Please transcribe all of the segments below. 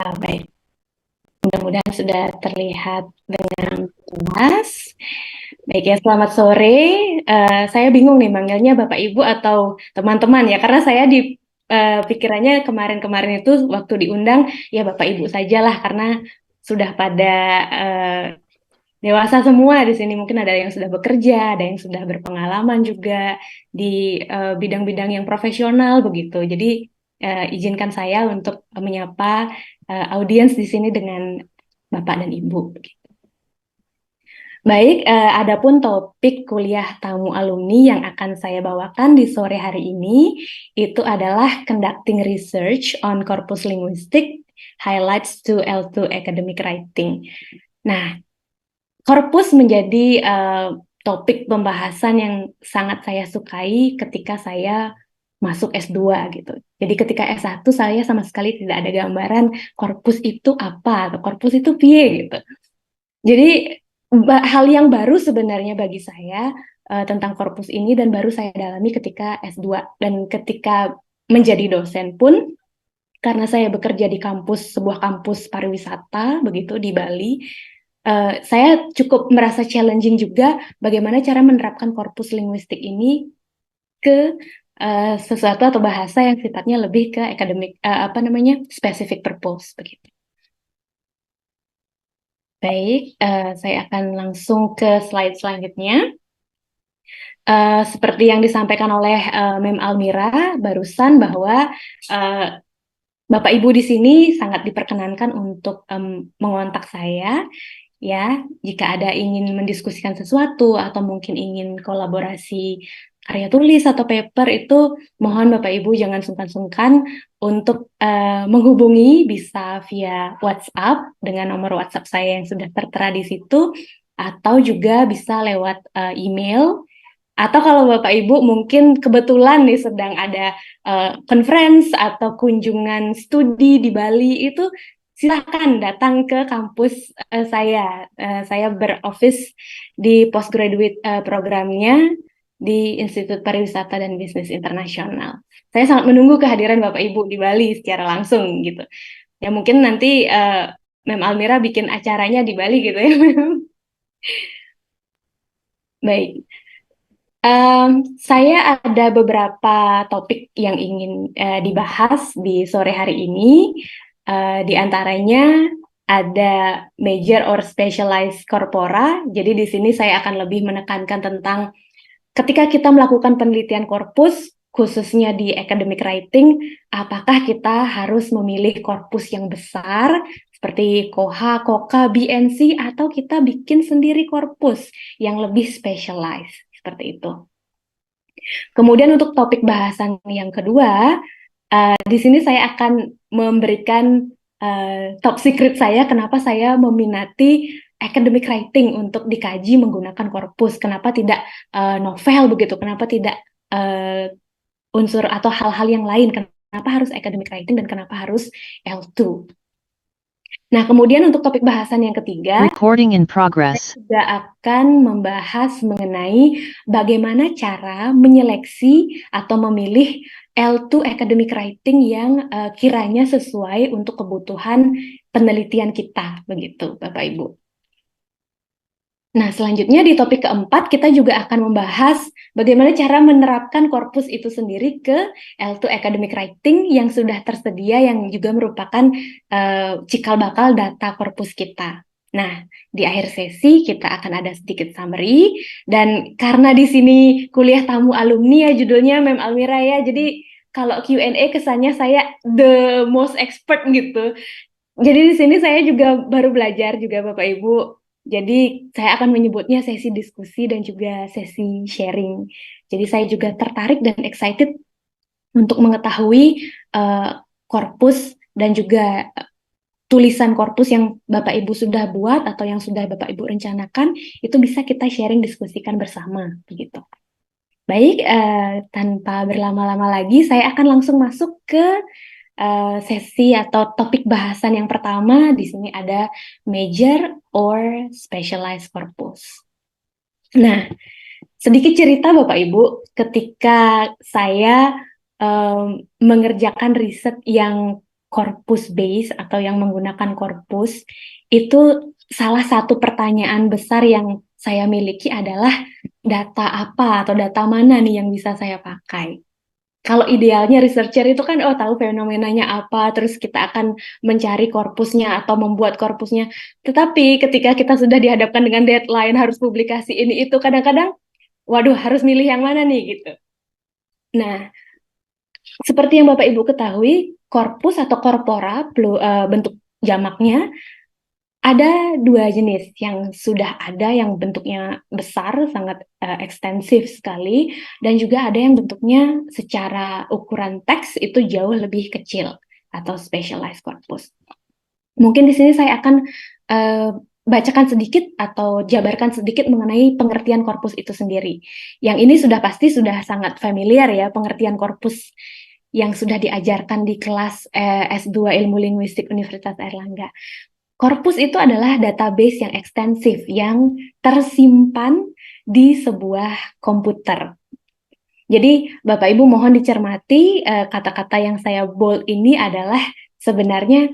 Baik, mudah-mudahan sudah terlihat dengan jelas. Baik ya, selamat sore. Saya bingung nih manggilnya Bapak Ibu atau teman-teman ya, karena saya di pikirannya kemarin-kemarin itu waktu diundang ya Bapak Ibu sajalah karena sudah pada eh, dewasa semua di sini. Mungkin ada yang sudah bekerja, ada yang sudah berpengalaman juga di bidang-bidang yang profesional begitu. Jadi izinkan saya untuk menyapa audiens di sini dengan Bapak dan Ibu. Baik, adapun topik kuliah tamu alumni yang akan saya bawakan di sore hari ini itu adalah Conducting Research on Corpus Linguistic Highlights to L2 Academic Writing. Nah, korpus menjadi topik pembahasan yang sangat saya sukai ketika saya masuk S2 gitu. Jadi ketika S1 saya sama sekali tidak ada gambaran korpus itu apa atau korpus itu piye gitu. Jadi hal yang baru sebenarnya bagi saya tentang korpus ini dan baru saya dalami ketika S2 dan ketika menjadi dosen pun karena saya bekerja di sebuah kampus pariwisata begitu di Bali, saya cukup merasa challenging juga bagaimana cara menerapkan korpus linguistik ini ke sesuatu atau bahasa yang sifatnya lebih ke akademik, specific purpose begitu. Baik, saya akan langsung ke slide selanjutnya. Seperti yang disampaikan oleh Mem Almira barusan bahwa Bapak Ibu di sini sangat diperkenankan untuk mengontak saya ya jika ada ingin mendiskusikan sesuatu atau mungkin ingin kolaborasi karya tulis atau paper itu mohon Bapak Ibu jangan sungkan-sungkan untuk menghubungi bisa via WhatsApp dengan nomor WhatsApp saya yang sudah tertera di situ atau juga bisa lewat email atau kalau Bapak Ibu mungkin kebetulan nih sedang ada conference atau kunjungan studi di Bali itu silakan datang ke kampus saya. Saya beroffice di postgraduate programnya di Institut Pariwisata dan Bisnis Internasional. Saya sangat menunggu kehadiran Bapak Ibu di Bali secara langsung gitu. Ya mungkin nanti Mem Almira bikin acaranya di Bali gitu ya. Baik. Saya ada beberapa topik yang ingin dibahas di sore hari ini. Di antaranya ada major or specialized corpora. Jadi di sini saya akan lebih menekankan tentang ketika kita melakukan penelitian korpus, khususnya di academic writing, apakah kita harus memilih korpus yang besar seperti KOHA, KOKA, BNC, atau kita bikin sendiri korpus yang lebih specialized seperti itu. Kemudian untuk topik bahasan yang kedua, di sini saya akan memberikan top secret saya kenapa saya meminati academic writing untuk dikaji menggunakan korpus. Kenapa tidak novel begitu? Kenapa tidak unsur atau hal-hal yang lain? Kenapa harus academic writing dan kenapa harus L2? Nah, kemudian untuk topik bahasan yang ketiga, Recording in progress. saya juga akan membahas mengenai bagaimana cara menyeleksi atau memilih L2 academic writing yang kiranya sesuai untuk kebutuhan penelitian kita, begitu Bapak Ibu. Nah, selanjutnya di topik keempat kita juga akan membahas bagaimana cara menerapkan korpus itu sendiri ke L2 academic writing yang sudah tersedia yang juga merupakan cikal bakal data korpus kita. Nah, di akhir sesi kita akan ada sedikit summary dan karena di sini kuliah tamu alumni ya judulnya Mem Almira ya. Jadi kalau Q&A kesannya saya the most expert gitu. Jadi di sini saya juga baru belajar juga Bapak Ibu. Jadi saya akan menyebutnya sesi diskusi dan juga sesi sharing. Jadi saya juga tertarik dan excited untuk mengetahui korpus dan juga tulisan korpus yang Bapak Ibu sudah buat atau yang sudah Bapak Ibu rencanakan itu bisa kita sharing diskusikan bersama begitu. Baik, tanpa berlama-lama lagi saya akan langsung masuk ke sesi atau topik bahasan yang pertama. Di sini ada major or specialized corpus. Nah, sedikit cerita Bapak Ibu, ketika saya mengerjakan riset yang corpus base atau yang menggunakan corpus, itu salah satu pertanyaan besar yang saya miliki adalah data apa atau data mana nih yang bisa saya pakai. Kalau idealnya researcher itu kan tahu fenomenanya apa, terus kita akan mencari korpusnya atau membuat korpusnya. Tetapi ketika kita sudah dihadapkan dengan deadline harus publikasi ini itu, kadang-kadang waduh harus milih yang mana nih gitu. Nah, seperti yang Bapak Ibu ketahui, korpus atau korpora bentuk jamaknya ada dua jenis, yang sudah ada yang bentuknya besar, sangat ekstensif sekali, dan juga ada yang bentuknya secara ukuran teks itu jauh lebih kecil atau specialized corpus. Mungkin di sini saya akan bacakan sedikit atau jabarkan sedikit mengenai pengertian korpus itu sendiri. Yang ini sudah pasti sudah sangat familiar ya, pengertian korpus yang sudah diajarkan di kelas S2 Ilmu Linguistik Universitas Airlangga. Korpus itu adalah database yang ekstensif yang tersimpan di sebuah komputer. Jadi Bapak Ibu mohon dicermati, kata-kata yang saya bold ini adalah sebenarnya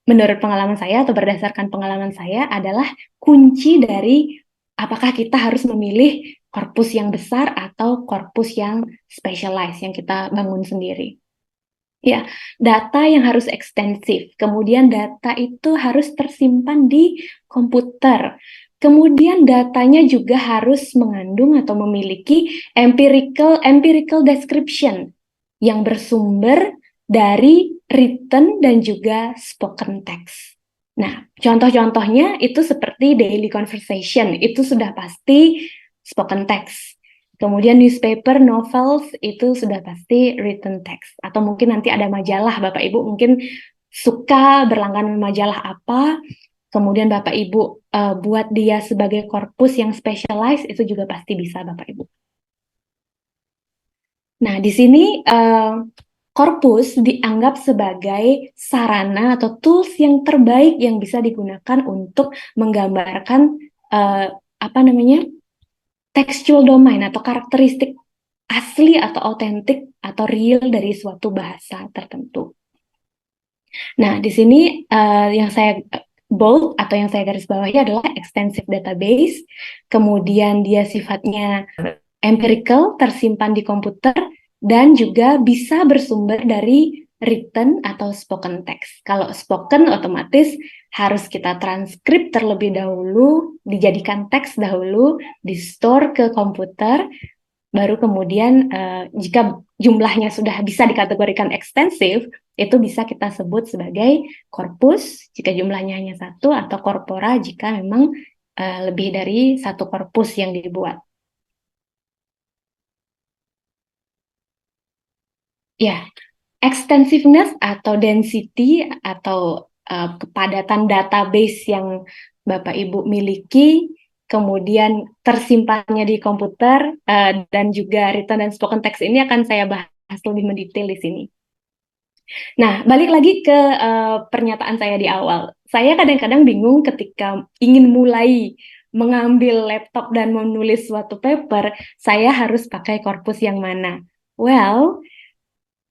menurut pengalaman saya atau berdasarkan pengalaman saya adalah kunci dari apakah kita harus memilih korpus yang besar atau korpus yang specialized yang kita bangun sendiri. Ya, data yang harus ekstensif. Kemudian data itu harus tersimpan di komputer. Kemudian datanya juga harus mengandung atau memiliki empirical description yang bersumber dari written dan juga spoken text. Nah, contoh-contohnya itu seperti daily conversation, itu sudah pasti spoken text. Kemudian newspaper, novels, itu sudah pasti written text. Atau mungkin nanti ada majalah, Bapak Ibu mungkin suka berlangganan majalah apa, kemudian Bapak Ibu buat dia sebagai korpus yang specialized, itu juga pasti bisa Bapak Ibu. Nah, di sini korpus dianggap sebagai sarana atau tools yang terbaik yang bisa digunakan untuk menggambarkan textual domain atau karakteristik asli atau autentik atau real dari suatu bahasa tertentu. Nah, di sini yang saya bold atau yang saya garis bawahi adalah extensive database, kemudian dia sifatnya empirical, tersimpan di komputer, dan juga bisa bersumber dari written atau spoken text. Kalau spoken otomatis harus kita transkrip terlebih dahulu, dijadikan teks dahulu, di-store ke komputer, baru kemudian jika jumlahnya sudah bisa dikategorikan ekstensif, itu bisa kita sebut sebagai korpus jika jumlahnya hanya satu, atau korpora jika memang lebih dari satu korpus yang dibuat. Ya, extensiveness atau density atau kepadatan database yang Bapak Ibu miliki, kemudian tersimpannya di komputer, dan juga written dan spoken text ini akan saya bahas lebih mendetail di sini. Nah, balik lagi ke pernyataan saya di awal. Saya kadang-kadang bingung ketika ingin mulai mengambil laptop dan menulis suatu paper, saya harus pakai korpus yang mana? Well,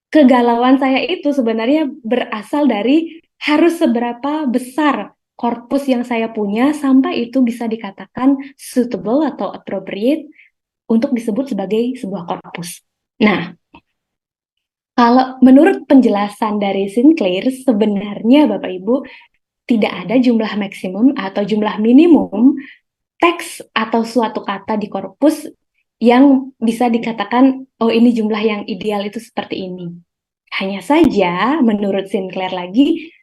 kegalauan saya itu sebenarnya berasal dari harus seberapa besar korpus yang saya punya sampai itu bisa dikatakan suitable atau appropriate untuk disebut sebagai sebuah korpus. Nah, kalau menurut penjelasan dari Sinclair, sebenarnya Bapak Ibu tidak ada jumlah maksimum atau jumlah minimum teks atau suatu kata di korpus yang bisa dikatakan, oh ini jumlah yang ideal itu seperti ini. Hanya saja, menurut Sinclair lagi,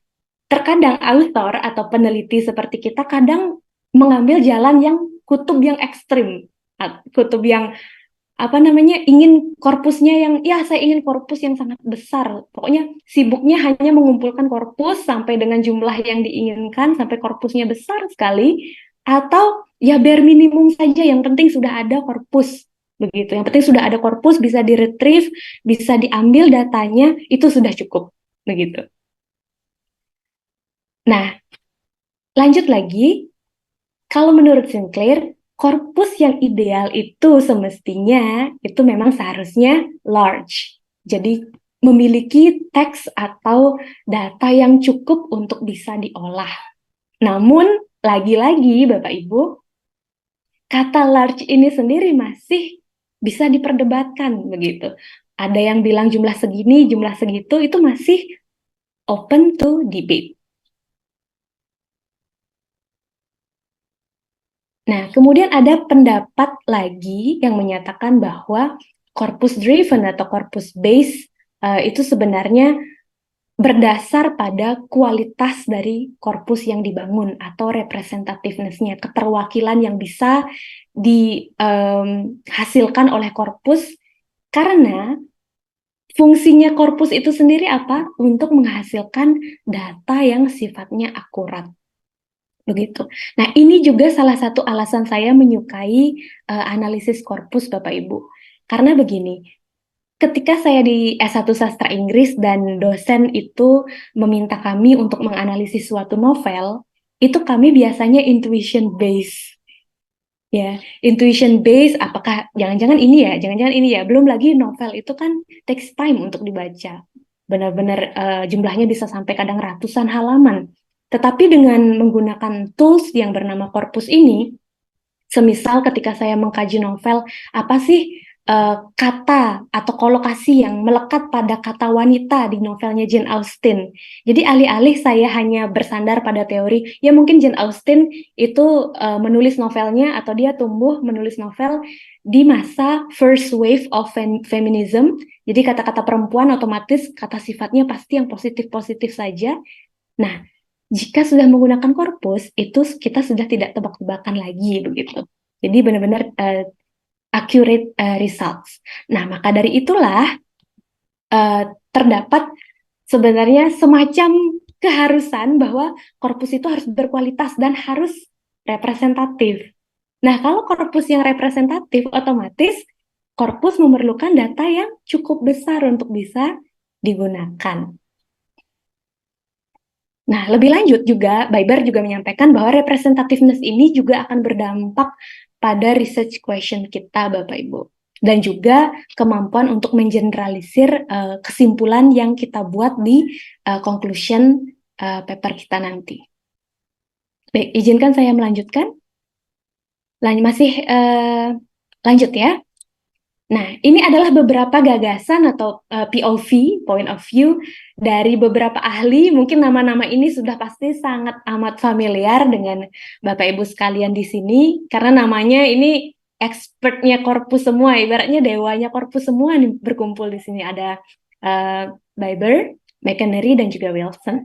terkadang author atau peneliti seperti kita kadang mengambil jalan yang kutub yang ekstrim, kutub yang ingin korpusnya yang, ya saya ingin korpus yang sangat besar. Pokoknya sibuknya hanya mengumpulkan korpus sampai dengan jumlah yang diinginkan, sampai korpusnya besar sekali, atau ya bare minimum saja, yang penting sudah ada korpus. Begitu, yang penting sudah ada korpus, bisa di-retrieve, bisa diambil datanya, itu sudah cukup. Begitu. Nah, lanjut lagi, kalau menurut Sinclair, korpus yang ideal itu semestinya itu memang seharusnya large. Jadi memiliki teks atau data yang cukup untuk bisa diolah. Namun, lagi-lagi Bapak Ibu, kata large ini sendiri masih bisa diperdebatkan begitu. Ada yang bilang jumlah segini, jumlah segitu, itu masih open to debate. Nah, kemudian ada pendapat lagi yang menyatakan bahwa corpus driven atau corpus based itu sebenarnya berdasar pada kualitas dari korpus yang dibangun atau representativeness-nya, keterwakilan yang bisa dihasilkan oleh korpus, karena fungsinya korpus itu sendiri apa? Untuk menghasilkan data yang sifatnya akurat. Begitu. Nah, ini juga salah satu alasan saya menyukai analisis korpus, Bapak Ibu. Karena begini, ketika saya di S1 Sastra Inggris dan dosen itu meminta kami untuk menganalisis suatu novel, itu kami biasanya intuition based. Ya, intuition based, apakah jangan-jangan ini ya, jangan-jangan ini ya. Belum lagi novel itu kan takes time untuk dibaca. Benar-benar jumlahnya bisa sampai kadang ratusan halaman. Tetapi dengan menggunakan tools yang bernama korpus ini, semisal ketika saya mengkaji novel, apa sih kata atau kolokasi yang melekat pada kata wanita di novelnya Jane Austen. Jadi alih-alih saya hanya bersandar pada teori, ya mungkin Jane Austen itu menulis novelnya atau dia tumbuh menulis novel di masa first wave of feminism. Jadi kata-kata perempuan otomatis kata sifatnya pasti yang positif-positif saja. Nah, jika sudah menggunakan korpus, itu kita sudah tidak tebak-tebakan lagi begitu. Jadi benar-benar accurate results. Nah, maka dari itulah terdapat sebenarnya semacam keharusan bahwa korpus itu harus berkualitas dan harus representatif. Nah, kalau korpus yang representatif, otomatis korpus memerlukan data yang cukup besar untuk bisa digunakan. Nah, lebih lanjut juga, Byber juga menyampaikan bahwa representativeness ini juga akan berdampak pada research question kita, Bapak Ibu. Dan juga kemampuan untuk mengeneralisir kesimpulan yang kita buat di conclusion paper kita nanti. Baik, izinkan saya melanjutkan. Masih lanjut ya. Nah, ini adalah beberapa gagasan atau POV, point of view, dari beberapa ahli. Mungkin nama-nama ini sudah pasti sangat amat familiar dengan Bapak Ibu sekalian di sini, karena namanya ini expertnya korpus semua, ibaratnya dewanya korpus semua nih berkumpul di sini. Ada Byber, McInerny, dan juga Wilson.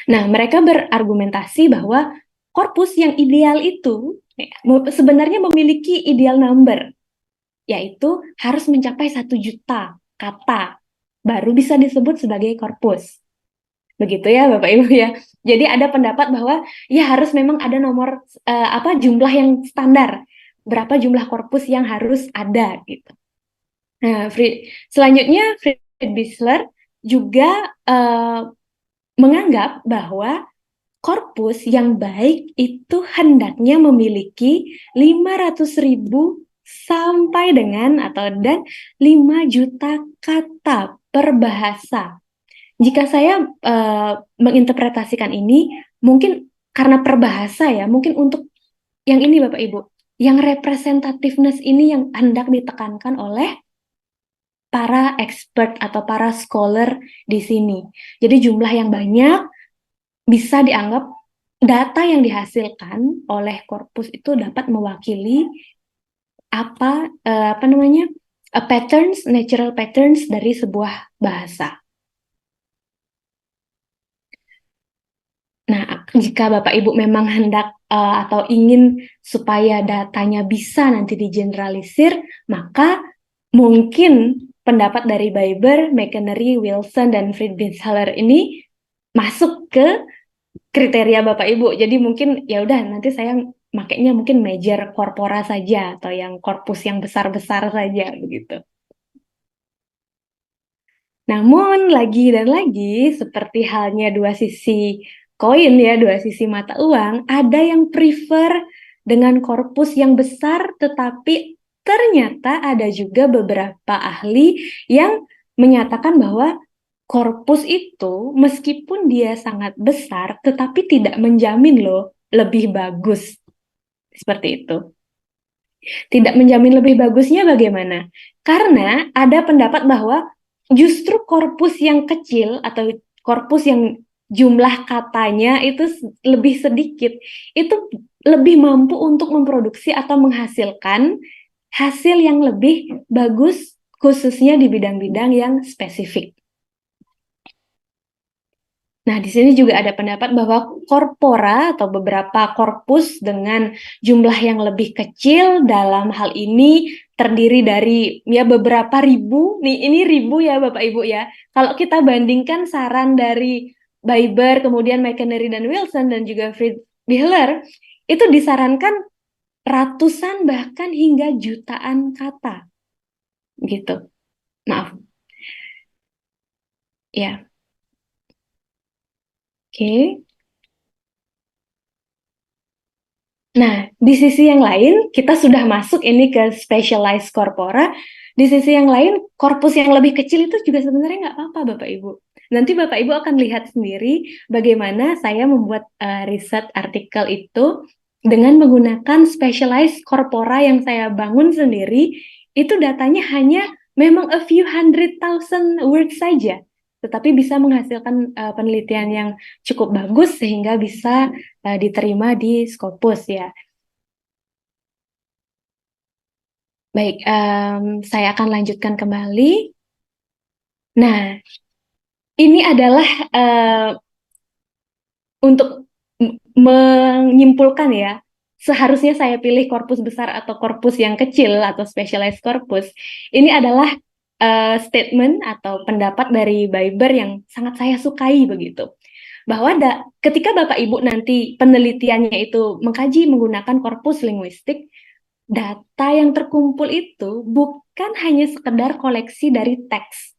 Nah, mereka berargumentasi bahwa korpus yang ideal itu sebenarnya memiliki ideal number, yaitu harus mencapai 1 juta kata baru bisa disebut sebagai korpus. Begitu ya Bapak Ibu ya. Jadi ada pendapat bahwa ya harus memang ada nomor jumlah yang standar, berapa jumlah korpus yang harus ada gitu. Nah, selanjutnya Fred Bisler juga menganggap bahwa korpus yang baik itu hendaknya memiliki 500.000 sampai dengan dan 5 juta kata per bahasa. Jika saya menginterpretasikan ini, mungkin karena per bahasa ya, mungkin untuk yang ini Bapak Ibu, yang representativeness ini yang hendak ditekankan oleh para expert atau para scholar di sini. Jadi jumlah yang banyak bisa dianggap data yang dihasilkan oleh korpus itu dapat mewakili natural patterns dari sebuah bahasa. Nah, jika Bapak Ibu memang hendak atau ingin supaya datanya bisa nanti digeneralisir, maka mungkin pendapat dari Byber, McInerny, Wilson, dan Friedbinshaler ini masuk ke kriteria Bapak Ibu. Jadi mungkin ya udah nanti saya makanya mungkin major corpora saja atau yang korpus yang besar-besar saja begitu. Namun lagi dan lagi seperti halnya dua sisi koin ya, dua sisi mata uang, ada yang prefer dengan korpus yang besar, tetapi ternyata ada juga beberapa ahli yang menyatakan bahwa korpus itu meskipun dia sangat besar, tetapi tidak menjamin loh lebih bagus. Seperti itu. Tidak menjamin lebih bagusnya bagaimana? Karena ada pendapat bahwa justru korpus yang kecil atau korpus yang jumlah katanya itu lebih sedikit, itu lebih mampu untuk memproduksi atau menghasilkan hasil yang lebih bagus khususnya di bidang-bidang yang spesifik. Nah, di sini juga ada pendapat bahwa korpora atau beberapa korpus dengan jumlah yang lebih kecil dalam hal ini terdiri dari ya beberapa ribu, nih ini ribu ya Bapak Ibu ya. Kalau kita bandingkan saran dari Biber, kemudian McHenry dan Wilson dan juga Fritz Bihler, itu disarankan ratusan bahkan hingga jutaan kata. Gitu. Maaf. Ya. Oke. Nah, di sisi yang lain, kita sudah masuk ini ke specialized corpora. Di sisi yang lain, korpus yang lebih kecil itu juga sebenarnya nggak apa-apa, Bapak Ibu. Nanti Bapak Ibu akan lihat sendiri bagaimana saya membuat riset artikel itu dengan menggunakan specialized corpora yang saya bangun sendiri. Itu datanya hanya memang a few hundred thousand words saja, tetapi bisa menghasilkan penelitian yang cukup bagus sehingga bisa diterima di Scopus ya. Baik, saya akan lanjutkan kembali. Nah, ini adalah untuk menyimpulkan ya, seharusnya saya pilih korpus besar atau korpus yang kecil atau specialized corpus. Ini adalah statement atau pendapat dari Biber yang sangat saya sukai begitu. Bahwa ketika Bapak Ibu nanti penelitiannya itu mengkaji menggunakan korpus linguistik, data yang terkumpul itu bukan hanya sekedar koleksi dari teks.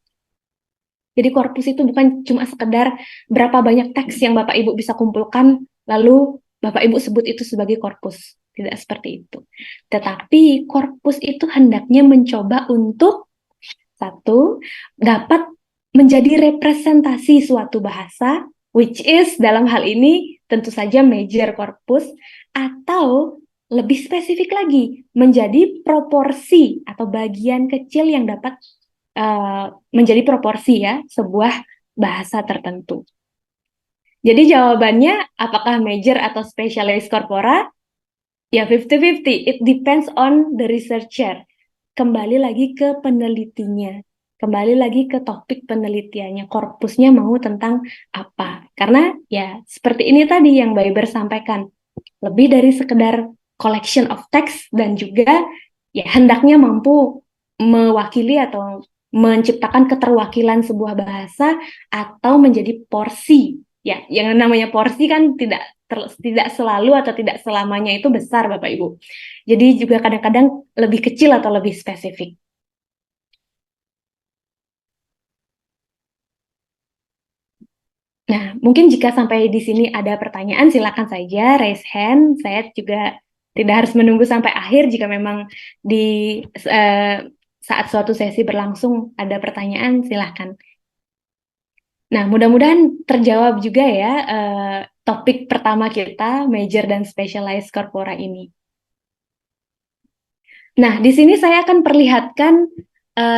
Jadi korpus itu bukan cuma sekedar berapa banyak teks yang Bapak Ibu bisa kumpulkan, lalu Bapak Ibu sebut itu sebagai korpus. Tidak seperti itu. Tetapi korpus itu hendaknya mencoba untuk satu, dapat menjadi representasi suatu bahasa, which is dalam hal ini tentu saja major corpus, atau lebih spesifik lagi, menjadi proporsi atau bagian kecil yang dapat menjadi proporsi ya, sebuah bahasa tertentu. Jadi jawabannya, apakah major atau specialized corpora? Ya 50-50, it depends on the researcher. Kembali lagi ke penelitinya, kembali lagi ke topik penelitiannya, korpusnya mau tentang apa. Karena ya seperti ini tadi yang Biber sampaikan, lebih dari sekedar collection of text dan juga ya hendaknya mampu mewakili atau menciptakan keterwakilan sebuah bahasa atau menjadi porsi. Ya, yang namanya porsi kan tidak selalu atau tidak selamanya itu besar Bapak Ibu. Jadi juga kadang-kadang lebih kecil atau lebih spesifik. Nah, mungkin jika sampai di sini ada pertanyaan, silakan saja raise hand. Saya juga tidak harus menunggu sampai akhir jika memang di saat suatu sesi berlangsung ada pertanyaan, silakan. Nah, mudah-mudahan terjawab juga ya topik pertama kita, major dan specialized corpora ini. Nah, di sini saya akan perlihatkan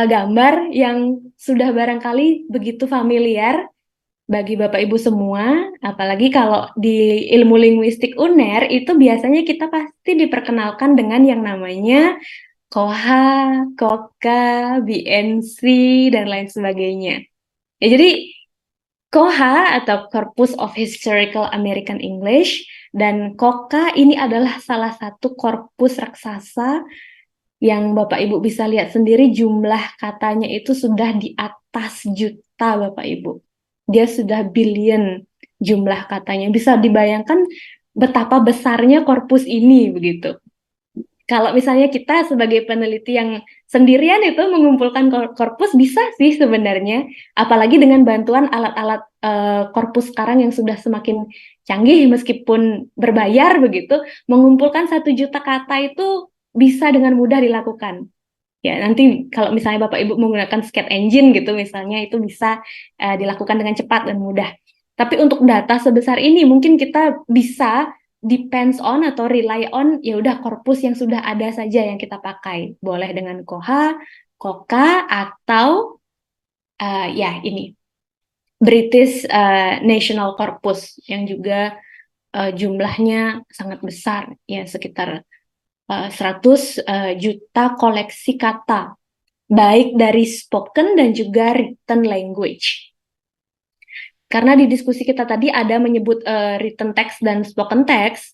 gambar yang sudah barangkali begitu familiar bagi Bapak Ibu semua, apalagi kalau di ilmu linguistik UNER itu biasanya kita pasti diperkenalkan dengan yang namanya KOHA, KOKA, BNC, dan lain sebagainya. Ya, jadi KOHA atau Corpus of Historical American English dan KOKA ini adalah salah satu korpus raksasa yang Bapak Ibu bisa lihat sendiri jumlah katanya itu sudah di atas juta Bapak Ibu. Dia sudah billion jumlah katanya. Bisa dibayangkan betapa besarnya korpus ini begitu. Kalau misalnya kita sebagai peneliti yang sendirian itu mengumpulkan korpus bisa sih sebenarnya, apalagi dengan bantuan alat-alat korpus sekarang yang sudah semakin canggih meskipun berbayar begitu, mengumpulkan 1 juta kata itu bisa dengan mudah dilakukan. Ya, nanti kalau misalnya Bapak Ibu menggunakan scat engine gitu misalnya, itu bisa dilakukan dengan cepat dan mudah. Tapi untuk data sebesar ini mungkin kita bisa depends on atau rely on ya udah korpus yang sudah ada saja yang kita pakai. Boleh dengan Koha, Koka, atau ya ini British National Corpus yang juga jumlahnya sangat besar, ya sekitar 100 juta koleksi kata, baik dari spoken dan juga written language. Karena di diskusi kita tadi ada menyebut written text dan spoken text,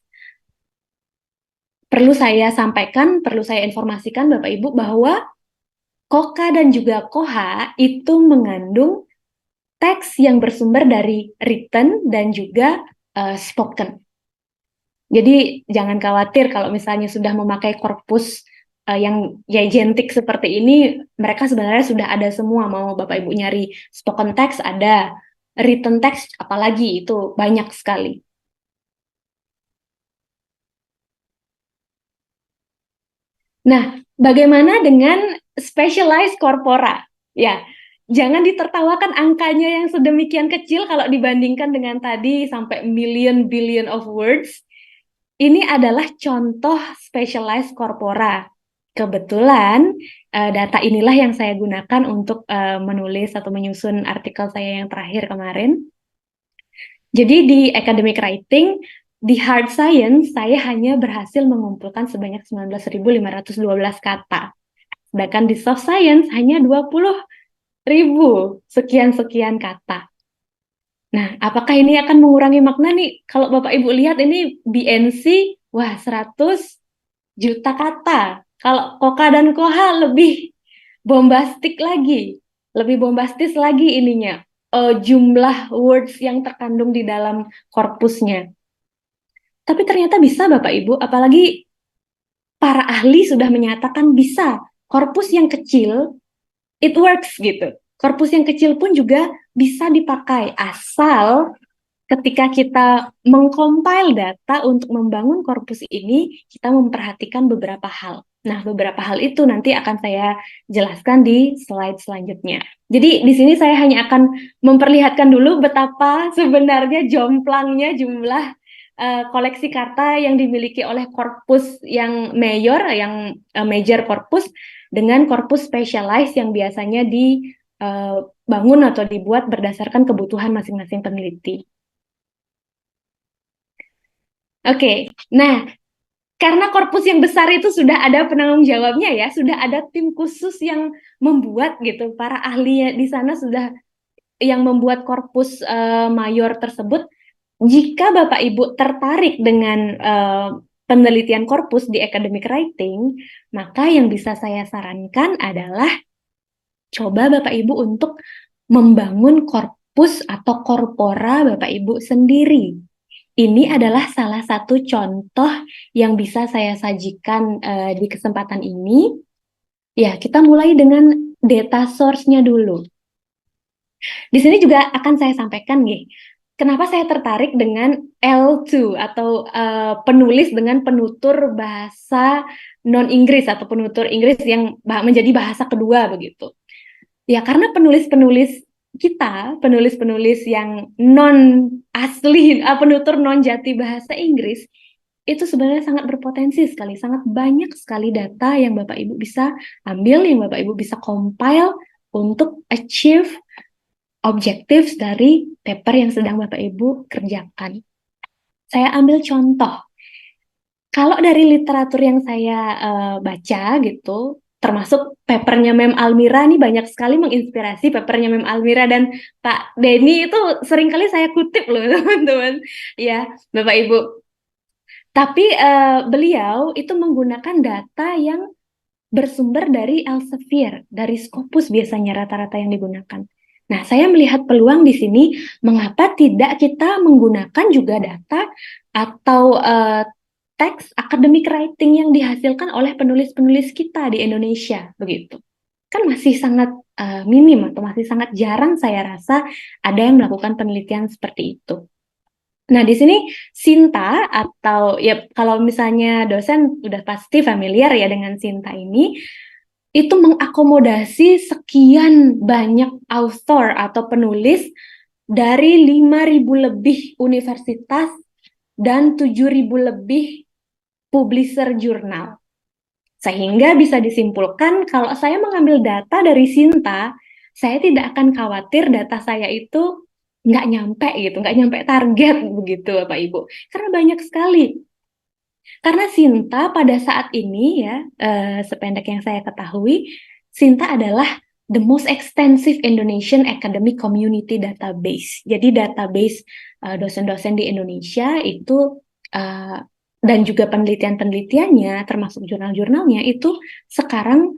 perlu saya sampaikan, perlu saya informasikan Bapak Ibu bahwa Koka dan juga Koha itu mengandung teks yang bersumber dari written dan juga spoken. Jadi jangan khawatir kalau misalnya sudah memakai korpus yang gigantic seperti ini, mereka sebenarnya sudah ada semua. Mau Bapak Ibu nyari spoken text ada, written text apalagi itu banyak sekali. Nah, bagaimana dengan specialized corpora? Ya, jangan ditertawakan angkanya yang sedemikian kecil kalau dibandingkan dengan tadi sampai million billion of words. Ini adalah contoh specialized corpora. Kebetulan data inilah yang saya gunakan untuk menulis atau menyusun artikel saya yang terakhir kemarin. Jadi di academic writing, di hard science, saya hanya berhasil mengumpulkan sebanyak 19.512 kata. Sedangkan di soft science hanya 20.000 sekian-sekian kata. Nah, apakah ini akan mengurangi makna nih? Kalau Bapak Ibu lihat ini BNC, wah 100 juta kata. Kalau Koka dan Koha lebih bombastik lagi, lebih bombastis lagi ininya. Jumlah words yang terkandung di dalam korpusnya. Tapi ternyata bisa Bapak Ibu, apalagi para ahli sudah menyatakan bisa. Korpus yang kecil, it works gitu. Korpus yang kecil pun juga bisa dipakai, asal ketika kita mengcompile data untuk membangun korpus ini, kita memperhatikan beberapa hal. Nah, beberapa hal itu nanti akan saya jelaskan di slide selanjutnya. Jadi, di sini saya hanya akan memperlihatkan dulu betapa sebenarnya jomplangnya jumlah koleksi kata yang dimiliki oleh korpus yang mayor, yang major korpus, dengan korpus specialized yang biasanya dibangun atau dibuat berdasarkan kebutuhan masing-masing peneliti. Oke, nah karena korpus yang besar itu sudah ada penanggung jawabnya ya, sudah ada tim khusus yang membuat gitu, para ahli di sana sudah yang membuat korpus mayor tersebut. Jika Bapak Ibu tertarik dengan penelitian korpus di academic writing, maka yang bisa saya sarankan adalah coba Bapak Ibu untuk membangun korpus atau korpora Bapak Ibu sendiri. Ini adalah salah satu contoh yang bisa saya sajikan di kesempatan ini. Ya, kita mulai dengan data source-nya dulu. Di sini juga akan saya sampaikan nih, kenapa saya tertarik dengan L2 atau penulis dengan penutur bahasa non-Inggris atau penutur Inggris yang menjadi bahasa kedua begitu. Ya, karena penulis-penulis kita, penulis-penulis yang non asli, penutur non jati bahasa Inggris, itu sebenarnya sangat berpotensi sekali, sangat banyak sekali data yang Bapak Ibu bisa ambil, yang Bapak Ibu bisa compile untuk achieve objektif dari paper yang sedang Bapak Ibu kerjakan. Saya ambil contoh. Kalau dari literatur yang saya baca gitu, termasuk papernya Mem Almira nih banyak sekali menginspirasi papernya Mem Almira dan Pak Denny itu seringkali saya kutip loh teman-teman. Ya, Bapak Ibu. Tapi beliau itu menggunakan data yang bersumber dari Elsevier, dari Scopus biasanya rata-rata yang digunakan. Nah, saya melihat peluang di sini, mengapa tidak kita menggunakan juga data atau teks academic writing yang dihasilkan oleh penulis-penulis kita di Indonesia, begitu. Kan masih sangat minim atau masih sangat jarang saya rasa ada yang melakukan penelitian seperti itu. Nah, di sini Sinta atau ya kalau misalnya dosen udah pasti familiar ya dengan Sinta ini. itu mengakomodasi sekian banyak author atau penulis dari 5.000 lebih universitas dan 7.000 lebih publisher jurnal. Sehingga bisa disimpulkan kalau saya mengambil data dari Sinta, saya tidak akan khawatir data saya itu nggak nyampe gitu, nggak nyampe target begitu Bapak Ibu. Karena banyak sekali. Karena Sinta pada saat ini ya, sependek yang saya ketahui, Sinta adalah the most extensive Indonesian academic community database. Jadi database dosen-dosen di Indonesia itu dan juga penelitian-penelitiannya, termasuk jurnal-jurnalnya itu sekarang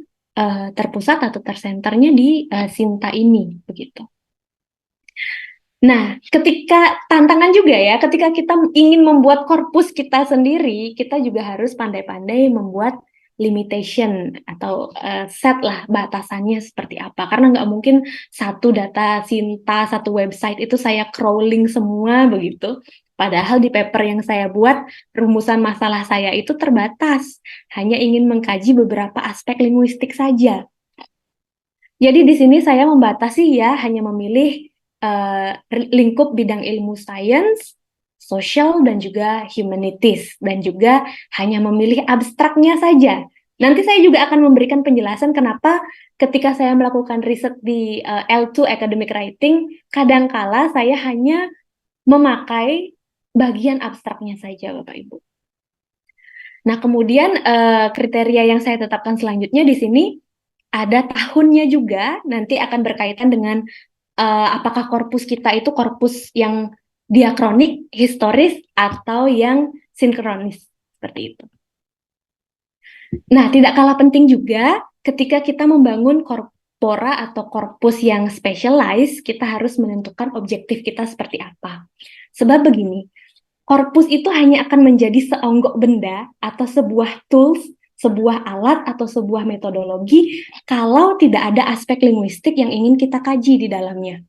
terpusat atau tersenternya di Sinta ini, begitu. Nah, ketika tantangan juga ya, ketika kita ingin membuat korpus kita sendiri, kita juga harus pandai-pandai membuat limitation atau set lah batasannya seperti apa. Karena nggak mungkin satu data Sinta, satu website itu saya crawling semua begitu. Padahal di paper yang saya buat, rumusan masalah saya itu terbatas. Hanya ingin mengkaji beberapa aspek linguistik saja. Jadi di sini saya membatasi ya, hanya memilih lingkup bidang ilmu sains, sosial, dan juga humanities. Dan juga hanya memilih abstraknya saja. Nanti saya juga akan memberikan penjelasan kenapa ketika saya melakukan riset di L2 Academic Writing, kadangkala saya hanya memakai bagian abstraknya saja, Bapak Ibu. Nah, kemudian kriteria yang saya tetapkan selanjutnya di sini ada tahunnya juga, nanti akan berkaitan dengan apakah korpus kita itu korpus yang diakronik, historis, atau yang sinkronis, seperti itu. Nah, tidak kalah penting juga ketika kita membangun korpora atau korpus yang specialized, kita harus menentukan objektif kita seperti apa. Sebab begini, korpus itu hanya akan menjadi seonggok benda atau sebuah tools, sebuah alat atau sebuah metodologi kalau tidak ada aspek linguistik yang ingin kita kaji di dalamnya.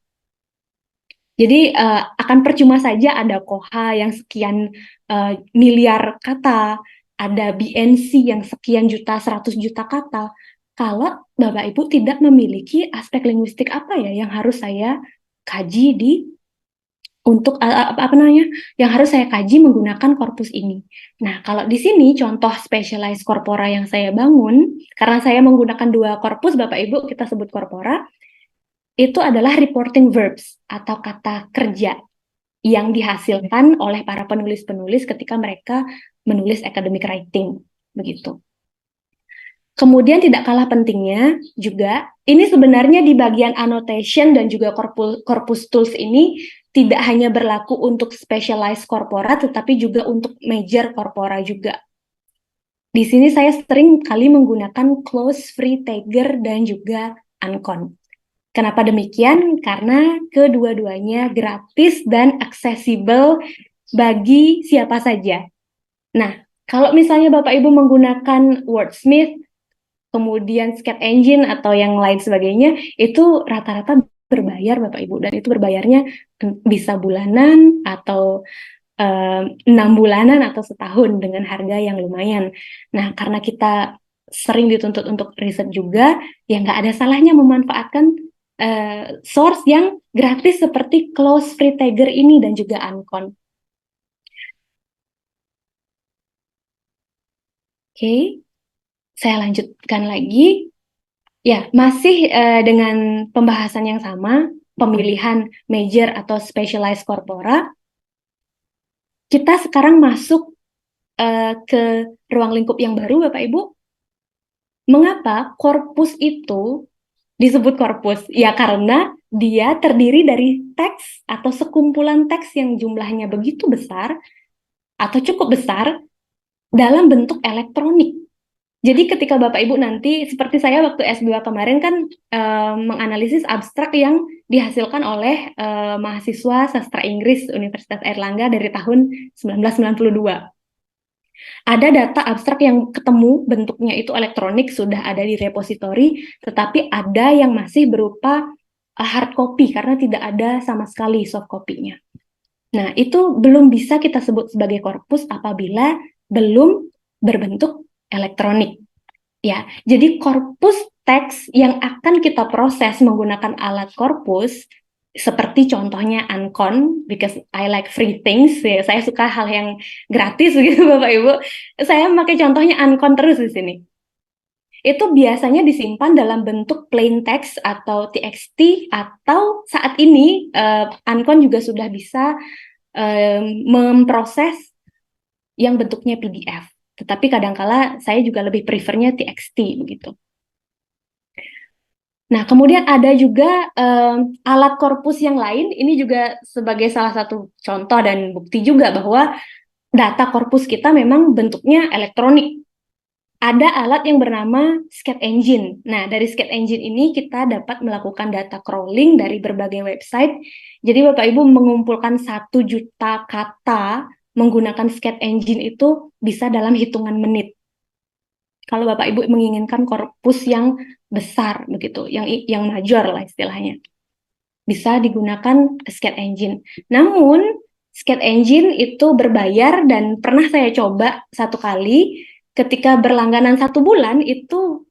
Jadi akan percuma saja ada koha yang sekian miliar kata, ada BNC yang sekian juta, 100 juta kata, kalau Bapak Ibu tidak memiliki aspek linguistik apa ya yang harus saya kaji di untuk apa namanya yang harus saya kaji menggunakan korpus ini. Nah, kalau di sini contoh specialized corpora yang saya bangun, karena saya menggunakan dua korpus, Bapak Ibu kita sebut korpora, itu adalah reporting verbs atau kata kerja yang dihasilkan oleh para penulis-penulis ketika mereka menulis academic writing, begitu. Kemudian tidak kalah pentingnya juga, ini sebenarnya di bagian annotation dan juga corpus tools ini tidak hanya berlaku untuk specialized corpora, tetapi juga untuk major corpora juga. Di sini saya sering kali menggunakan close, free, tagger, dan juga uncon. Kenapa demikian? Karena kedua-duanya gratis dan aksesibel bagi siapa saja. Nah, kalau misalnya Bapak Ibu menggunakan Wordsmith, kemudian Sketch Engine atau yang lain sebagainya, itu rata-rata berbayar Bapak Ibu, dan itu berbayarnya bisa bulanan atau 6 bulanan atau setahun dengan harga yang lumayan. Nah, karena kita sering dituntut untuk riset juga, ya nggak ada salahnya memanfaatkan source yang gratis seperti Close Free Tagger ini dan juga Uncon. Oke, saya lanjutkan lagi. Ya, masih dengan pembahasan yang sama, pemilihan major atau specialized corpora. Kita sekarang masuk ke ruang lingkup yang baru, Bapak Ibu. Mengapa korpus itu disebut korpus? Ya, karena dia terdiri dari teks atau sekumpulan teks yang jumlahnya begitu besar atau cukup besar dalam bentuk elektronik. Jadi ketika Bapak Ibu nanti, seperti saya waktu S2 kemarin kan menganalisis abstrak yang dihasilkan oleh mahasiswa sastra Inggris Universitas Airlangga dari tahun 1992. Ada data abstrak yang ketemu bentuknya itu elektronik, sudah ada di repositori, tetapi ada yang masih berupa hard copy karena tidak ada sama sekali soft copy-nya. Nah, itu belum bisa kita sebut sebagai korpus apabila belum berbentuk elektronik. Ya, jadi korpus teks yang akan kita proses menggunakan alat korpus, seperti contohnya Uncon, because I like free things, ya, saya suka hal yang gratis gitu Bapak Ibu. Saya pakai contohnya Uncon terus di sini. Itu biasanya disimpan dalam bentuk plain text atau TXT, atau saat ini Uncon juga sudah bisa memproses yang bentuknya PDF. Tetapi kadangkala saya juga lebih prefernya TXT begitu. Nah, kemudian ada juga alat korpus yang lain, ini juga sebagai salah satu contoh dan bukti juga bahwa data korpus kita memang bentuknya elektronik. Ada alat yang bernama Scat Engine. Nah, dari Scat Engine ini kita dapat melakukan data crawling dari berbagai website. Jadi Bapak Ibu mengumpulkan 1 juta kata menggunakan Scat Engine itu bisa dalam hitungan menit. Kalau Bapak Ibu menginginkan korpus yang besar begitu, yang major lah istilahnya, bisa digunakan Scat Engine. Namun Scat Engine itu berbayar dan pernah saya coba 1 kali ketika berlangganan 1 bulan, itu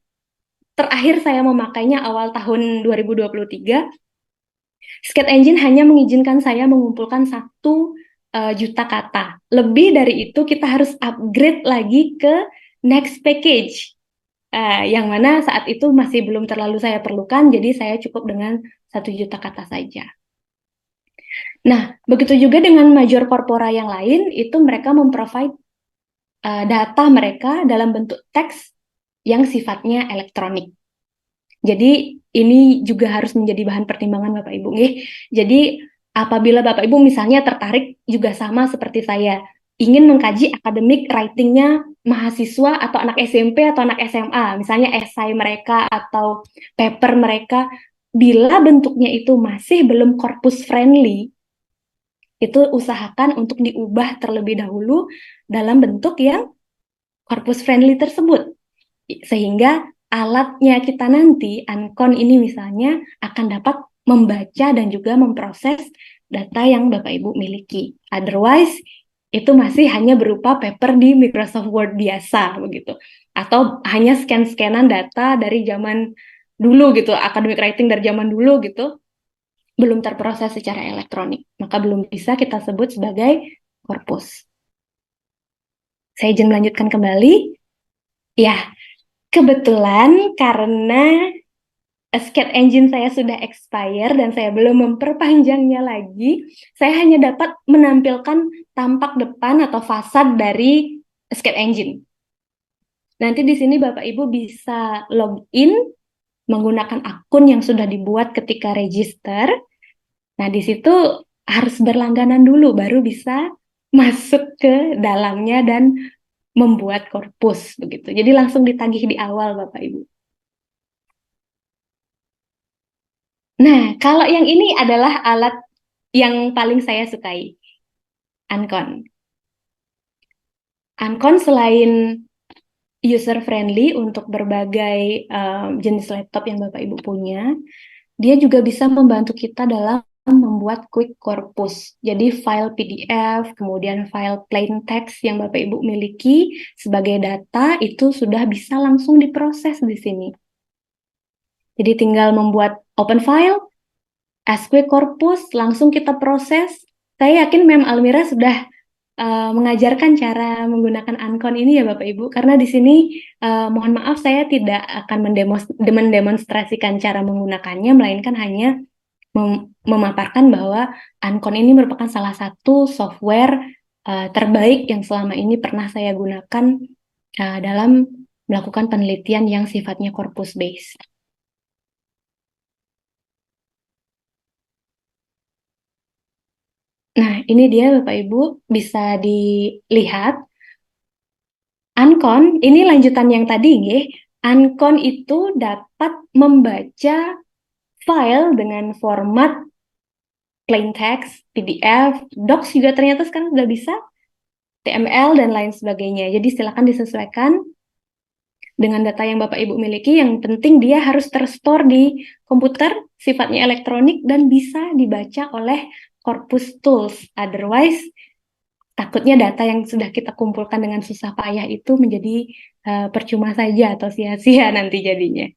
terakhir saya memakainya awal tahun 2023. Scat Engine hanya mengizinkan saya mengumpulkan 1 juta kata. Lebih dari itu kita harus upgrade lagi ke next package. Yang mana saat itu masih belum terlalu saya perlukan, jadi saya cukup dengan 1 juta kata saja. Nah, begitu juga dengan major corpora yang lain, itu mereka memprovide data mereka dalam bentuk teks yang sifatnya elektronik. Jadi ini juga harus menjadi bahan pertimbangan Bapak Ibu. Jadi apabila Bapak Ibu misalnya tertarik juga sama seperti saya, ingin mengkaji akademik writing-nya mahasiswa atau anak SMP atau anak SMA, misalnya esai mereka atau paper mereka, bila bentuknya itu masih belum corpus friendly, itu usahakan untuk diubah terlebih dahulu dalam bentuk yang corpus friendly tersebut. Sehingga alatnya kita nanti, Uncon ini misalnya, akan dapat membaca dan juga memproses data yang Bapak Ibu miliki. Otherwise, itu masih hanya berupa paper di Microsoft Word biasa begitu. Atau hanya scan-scanan data dari zaman dulu gitu, academic writing dari zaman dulu gitu, belum terproses secara elektronik. Maka belum bisa kita sebut sebagai korpus. Saya izin melanjutkan kembali. Ya, kebetulan karena Scat Engine saya sudah expire dan saya belum memperpanjangnya lagi, saya hanya dapat menampilkan tampak depan atau fasad dari Scat Engine. Nanti di sini Bapak Ibu bisa login menggunakan akun yang sudah dibuat ketika register. Nah, di situ harus berlangganan dulu baru bisa masuk ke dalamnya dan membuat korpus begitu. Jadi langsung ditagih di awal Bapak Ibu. Nah, kalau yang ini adalah alat yang paling saya sukai, Uncon. Uncon selain user friendly untuk berbagai jenis laptop yang Bapak Ibu punya, dia juga bisa membantu kita dalam membuat quick corpus. Jadi file PDF, kemudian file plain text yang Bapak Ibu miliki sebagai data itu sudah bisa langsung diproses di sini. Jadi tinggal membuat open file, as quick corpus, langsung kita proses. Saya yakin Mem Almira sudah mengajarkan cara menggunakan Uncon ini ya Bapak Ibu, karena di sini mohon maaf saya tidak akan mendemonstrasikan cara menggunakannya, melainkan hanya memaparkan bahwa Uncon ini merupakan salah satu software terbaik yang selama ini pernah saya gunakan dalam melakukan penelitian yang sifatnya corpus based. Nah, ini dia Bapak Ibu, bisa dilihat. Uncon, ini lanjutan yang tadi, nggih. Uncon itu dapat membaca file dengan format plain text, PDF, docs juga ternyata sekarang sudah bisa, HTML, dan lain sebagainya. Jadi silakan disesuaikan dengan data yang Bapak Ibu miliki. Yang penting dia harus terstore di komputer, sifatnya elektronik, dan bisa dibaca oleh Corpus Tools. Otherwise, takutnya data yang sudah kita kumpulkan dengan susah payah itu menjadi percuma saja atau sia-sia nanti jadinya.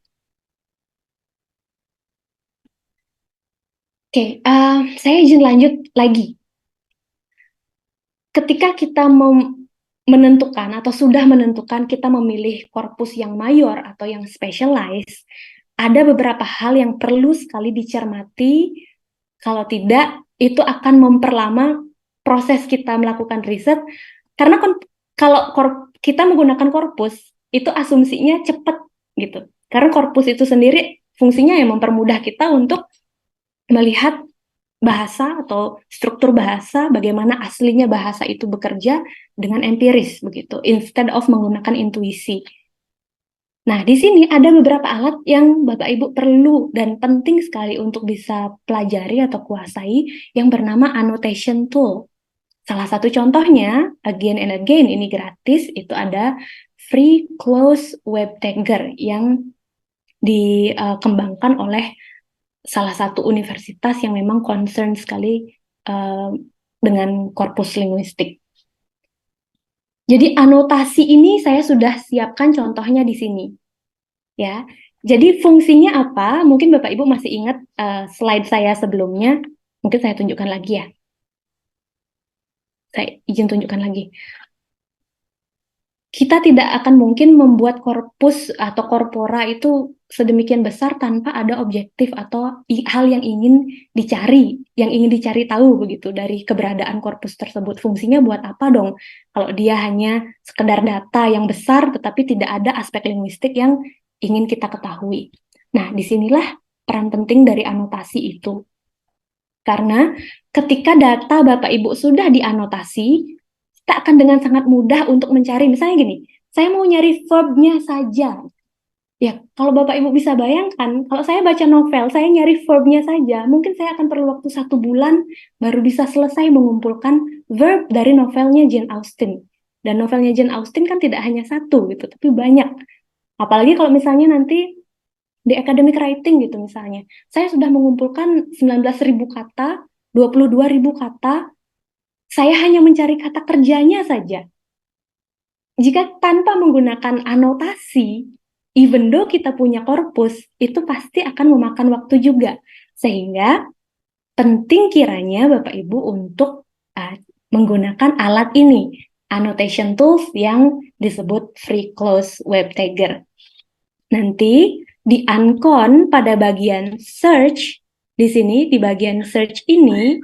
Oke, saya izin lanjut lagi. Ketika kita menentukan atau sudah menentukan kita memilih korpus yang mayor atau yang specialized, ada beberapa hal yang perlu sekali dicermati. Kalau tidak, itu akan memperlama proses kita melakukan riset. Karena kalau kita menggunakan korpus, itu asumsinya cepat gitu. Karena korpus itu sendiri fungsinya yang mempermudah kita untuk melihat bahasa atau struktur bahasa, bagaimana aslinya bahasa itu bekerja dengan empiris begitu, instead of menggunakan intuisi. Nah, di sini ada beberapa alat yang Bapak Ibu perlu dan penting sekali untuk bisa pelajari atau kuasai yang bernama annotation tool. Salah satu contohnya, again and again, ini gratis, itu ada Free Close Web Tagger yang dikembangkan oleh salah satu universitas yang memang concern sekali dengan korpus linguistik. Jadi anotasi ini saya sudah siapkan contohnya di sini. Ya, jadi fungsinya apa? Mungkin Bapak Ibu masih ingat slide saya sebelumnya. Mungkin saya tunjukkan lagi ya. Saya izin tunjukkan lagi. Kita tidak akan mungkin membuat korpus atau korpora itu sedemikian besar tanpa ada objektif atau hal yang ingin dicari tahu begitu dari keberadaan korpus tersebut. Fungsinya buat apa dong? Kalau dia hanya sekedar data yang besar tetapi tidak ada aspek linguistik yang ingin kita ketahui. Nah, disinilah peran penting dari anotasi itu. Karena ketika data Bapak Ibu sudah dianotasi, kita akan dengan sangat mudah untuk mencari, misalnya gini, saya mau nyari verbnya saja. Ya, kalau Bapak Ibu bisa bayangkan, kalau saya baca novel, saya nyari verbnya saja, mungkin saya akan perlu waktu 1 bulan baru bisa selesai mengumpulkan verb dari novelnya Jane Austen. Dan novelnya Jane Austen kan tidak hanya satu gitu, tapi banyak. Apalagi kalau misalnya nanti di academic writing gitu misalnya, saya sudah mengumpulkan 19.000 kata, 22.000 kata, saya hanya mencari kata kerjanya saja. Jika tanpa menggunakan anotasi, even though kita punya korpus, itu pasti akan memakan waktu juga. Sehingga penting kiranya Bapak Ibu untuk menggunakan alat ini, annotation tools yang disebut Free Close Web Tagger. Nanti di Uncon pada bagian search, di sini di bagian search ini,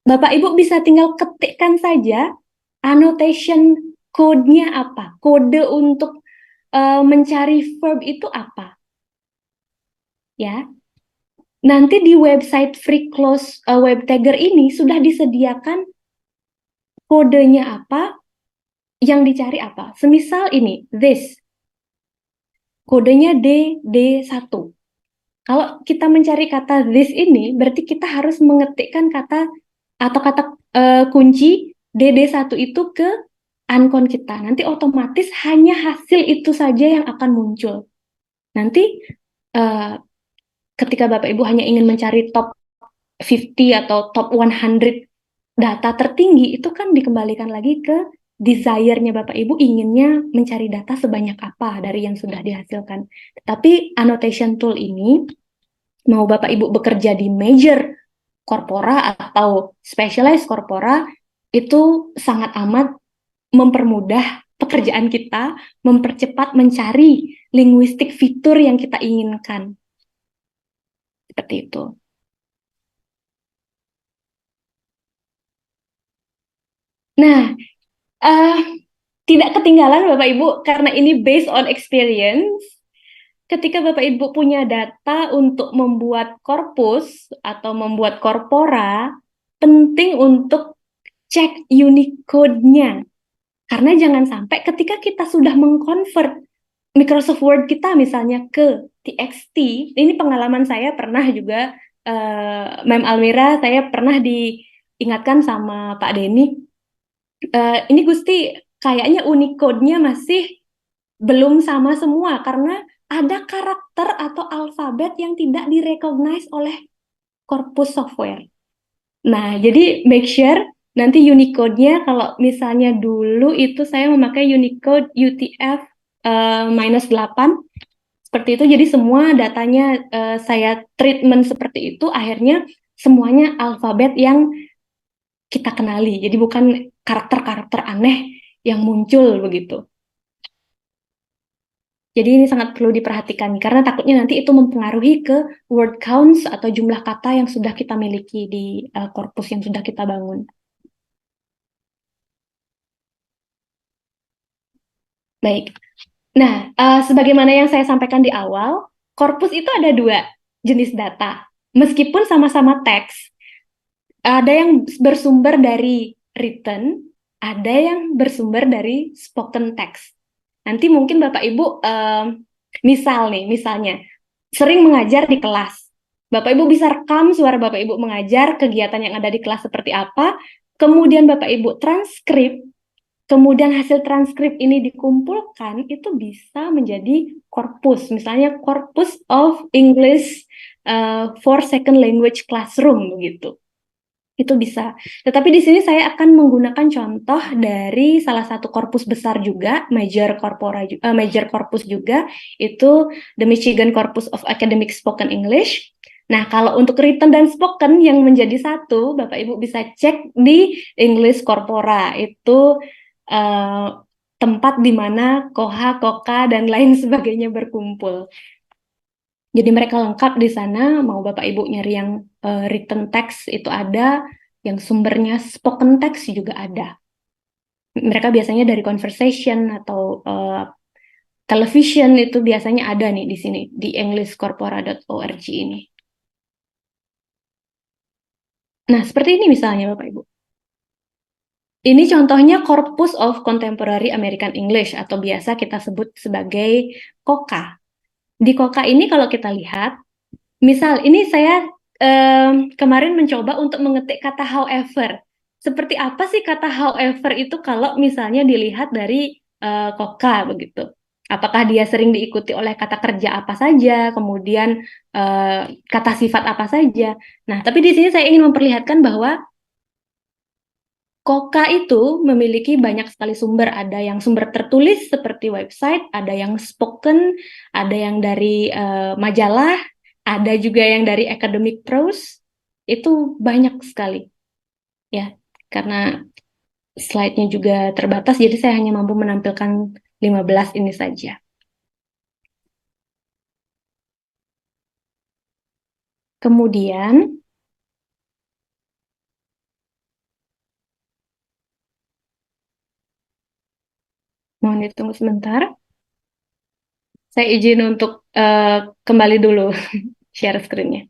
Bapak Ibu bisa tinggal ketikkan saja annotation code-nya apa, kode untuk mencari verb itu apa, ya. Nanti di website Free Close Web Tagger ini sudah disediakan kodenya apa, yang dicari apa. Semisal ini, this, kodenya DD1. Kalau kita mencari kata this ini, berarti kita harus mengetikkan kata atau kata kunci DD1 itu ke uncon kita. Nanti otomatis hanya hasil itu saja yang akan muncul. Nanti ketika Bapak Ibu hanya ingin mencari top 50 atau top 100 data tertinggi, itu kan dikembalikan lagi ke desire-nya Bapak Ibu inginnya mencari data sebanyak apa dari yang sudah dihasilkan. Tapi annotation tool ini, mau Bapak Ibu bekerja di major corpora atau specialized corpora, itu sangat amat mempermudah pekerjaan kita, mempercepat mencari linguistik fitur yang kita inginkan. Seperti itu. Nah, tidak ketinggalan Bapak Ibu, karena ini based on experience, ketika Bapak Ibu punya data untuk membuat korpus atau membuat korpora, penting untuk cek Unicode-nya. Karena jangan sampai ketika kita sudah mengkonvert Microsoft Word kita misalnya ke TXT, ini pengalaman saya pernah juga, Mem Almira, saya pernah diingatkan sama Pak Denny, ini Gusti, kayaknya Unicode-nya masih belum sama semua karena ada karakter atau alfabet yang tidak direcognize oleh korpus software. Nah, jadi make sure nanti Unicode-nya, kalau misalnya dulu itu saya memakai Unicode UTF -8, seperti itu. Jadi semua datanya saya treatment seperti itu, akhirnya semuanya alfabet yang kita kenali. Jadi bukan karakter-karakter aneh yang muncul begitu. Jadi ini sangat perlu diperhatikan karena takutnya nanti itu mempengaruhi ke word counts atau jumlah kata yang sudah kita miliki di korpus yang sudah kita bangun. Baik. Nah, sebagaimana yang saya sampaikan di awal, korpus itu ada dua jenis data. Meskipun sama-sama teks, ada yang bersumber dari written, ada yang bersumber dari spoken text. Nanti mungkin Bapak Ibu, misalnya, sering mengajar di kelas. Bapak Ibu bisa rekam suara Bapak Ibu mengajar, kegiatan yang ada di kelas seperti apa, kemudian Bapak Ibu transkrip, kemudian hasil transkrip ini dikumpulkan, itu bisa menjadi korpus. Misalnya Corpus of English for Second Language Classroom begitu. Itu bisa. Tetapi di sini saya akan menggunakan contoh dari salah satu korpus besar juga, major corpus juga, itu The Michigan Corpus of Academic Spoken English. Nah, kalau untuk written dan spoken yang menjadi satu, Bapak Ibu bisa cek di English Corpora. Itu tempat di mana Koha, Koka, dan lain sebagainya berkumpul. Jadi mereka lengkap di sana, mau Bapak Ibu nyari yang written text itu ada, yang sumbernya spoken text juga ada. Mereka biasanya dari conversation atau television itu biasanya ada nih di sini, di englishcorpora.org ini. Nah, seperti ini misalnya Bapak Ibu. Ini contohnya Corpus of Contemporary American English atau biasa kita sebut sebagai KOKA. Di KOKA ini kalau kita lihat, misal ini saya kemarin mencoba untuk mengetik kata however. Seperti apa sih kata however itu kalau misalnya dilihat dari KOKA begitu. Apakah dia sering diikuti oleh kata kerja apa saja, kemudian kata sifat apa saja. Nah, tapi di sini saya ingin memperlihatkan bahwa Koka itu memiliki banyak sekali sumber. Ada yang sumber tertulis seperti website, ada yang spoken, ada yang dari majalah, ada juga yang dari academic prose. Itu banyak sekali. Ya, karena slide-nya juga terbatas, jadi saya hanya mampu menampilkan 15 ini saja. Kemudian, mohon ditunggu sebentar. Saya izin untuk kembali dulu share screen-nya.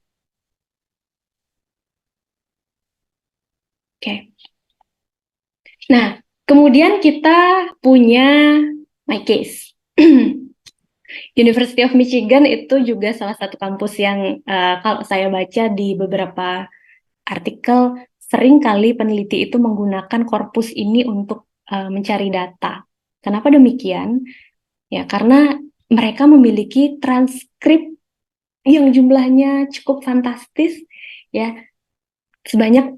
Oke. Nah, kemudian kita punya my case. University of Michigan itu juga salah satu kampus yang kalau saya baca di beberapa artikel, sering kali peneliti itu menggunakan korpus ini untuk mencari data. Kenapa demikian? Ya, karena mereka memiliki transkrip yang jumlahnya cukup fantastis, ya, sebanyak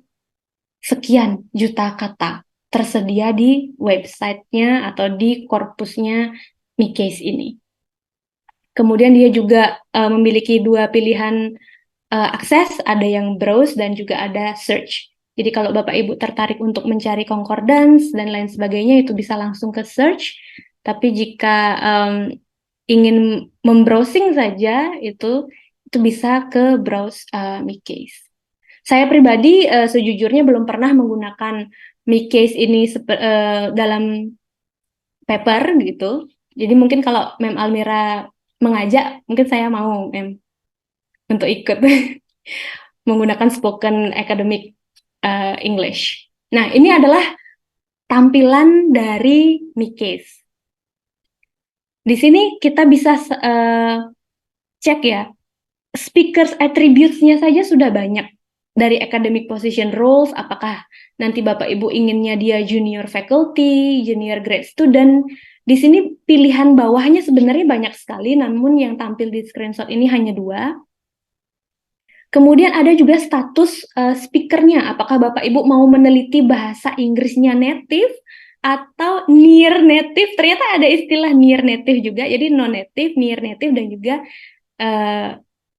sekian juta kata tersedia di websitenya atau di korpusnya Mickey's ini. Kemudian dia juga memiliki dua pilihan akses, ada yang browse dan juga ada search. Jadi kalau Bapak Ibu tertarik untuk mencari concordance dan lain sebagainya itu bisa langsung ke search. Tapi jika ingin membrowsing saja itu bisa ke browse Mickey's. Saya pribadi sejujurnya belum pernah menggunakan Mickey's ini dalam paper gitu. Jadi mungkin kalau Mem Almira mengajak, mungkin saya mau Mem untuk ikut menggunakan spoken academic English. Nah, ini adalah tampilan dari Mickey's. Di sini kita bisa cek ya, speakers attributes-nya saja sudah banyak. Dari academic position roles, apakah nanti Bapak Ibu inginnya dia junior faculty, junior grade student. Di sini pilihan bawahnya sebenarnya banyak sekali, namun yang tampil di screenshot ini hanya dua. Kemudian ada juga status speakernya, apakah Bapak Ibu mau meneliti bahasa Inggrisnya native atau near native. Ternyata ada istilah near native juga, jadi non native, near native, dan juga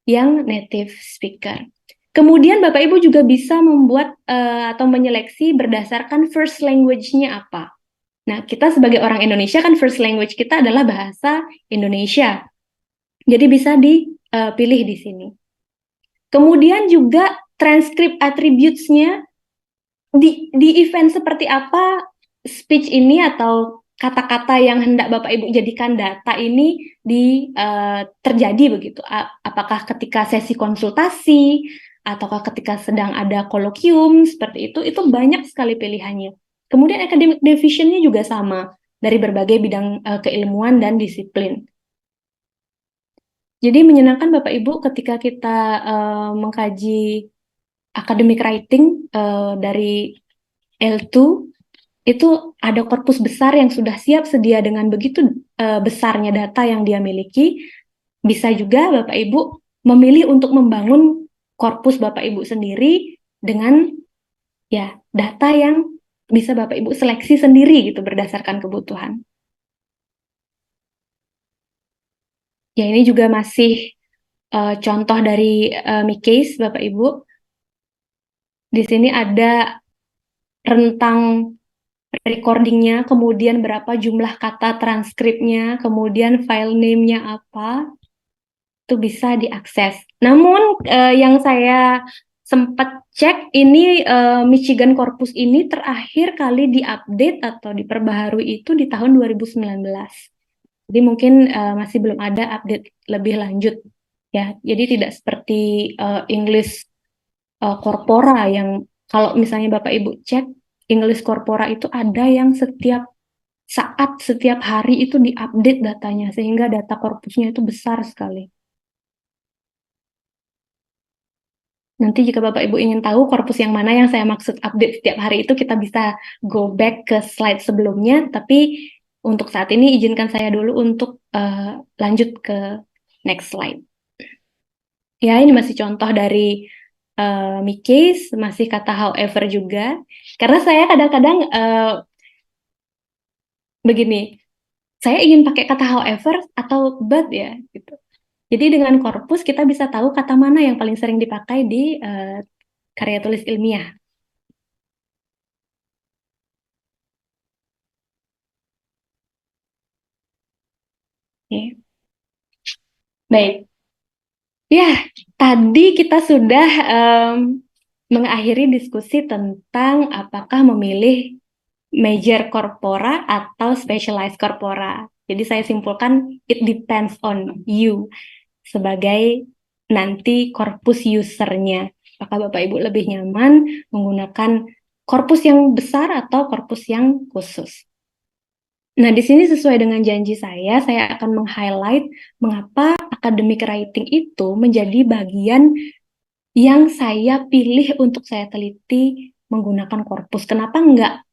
yang native speaker. Kemudian Bapak Ibu juga bisa membuat atau menyeleksi berdasarkan first language-nya apa. Nah, kita sebagai orang Indonesia kan first language kita adalah bahasa Indonesia. Jadi bisa dipilih di sini. Kemudian juga transkrip attributes-nya di event seperti apa speech ini atau kata-kata yang hendak Bapak Ibu jadikan data ini terjadi begitu. Apakah ketika sesi konsultasi ataukah ketika sedang ada kolokium seperti itu banyak sekali pilihannya. Kemudian academic division-nya juga sama dari berbagai bidang keilmuan dan disiplin. Jadi menyenangkan Bapak Ibu ketika kita mengkaji academic writing dari L2 itu ada korpus besar yang sudah siap sedia dengan begitu besarnya data yang dia miliki. Bisa juga Bapak Ibu memilih untuk membangun korpus Bapak Ibu sendiri dengan ya data yang bisa Bapak Ibu seleksi sendiri gitu berdasarkan kebutuhan. Ya ini juga masih contoh dari Mikcase Bapak Ibu. Di sini ada rentang recordingnya, kemudian berapa jumlah kata transkripnya, kemudian file name-nya apa, itu bisa diakses. Namun yang saya sempat cek ini Michigan Corpus ini terakhir kali diupdate atau diperbaharui itu di tahun 2019. Jadi mungkin masih belum ada update lebih lanjut ya. Jadi tidak seperti English Corpora yang kalau misalnya Bapak Ibu cek English Corpora itu ada yang setiap saat, setiap hari itu diupdate datanya sehingga data korpusnya itu besar sekali. Nanti jika Bapak Ibu ingin tahu korpus yang mana yang saya maksud update setiap hari itu kita bisa go back ke slide sebelumnya, tapi untuk saat ini izinkan saya dulu untuk lanjut ke next slide. Ya, ini masih contoh dari Mikcase, masih kata however juga. Karena saya kadang-kadang begini, saya ingin pakai kata however atau but ya, gitu. Jadi dengan korpus kita bisa tahu kata mana yang paling sering dipakai di karya tulis ilmiah. Oke. Baik. Ya, tadi kita sudah mengakhiri diskusi tentang apakah memilih major corpora atau specialized corpora. Jadi saya simpulkan it depends on you sebagai nanti korpus usernya. Apakah Bapak Ibu lebih nyaman menggunakan korpus yang besar atau korpus yang khusus? Nah, di sini sesuai dengan janji saya akan meng-highlight mengapa academic writing itu menjadi bagian yang saya pilih untuk saya teliti menggunakan korpus. Kenapa enggak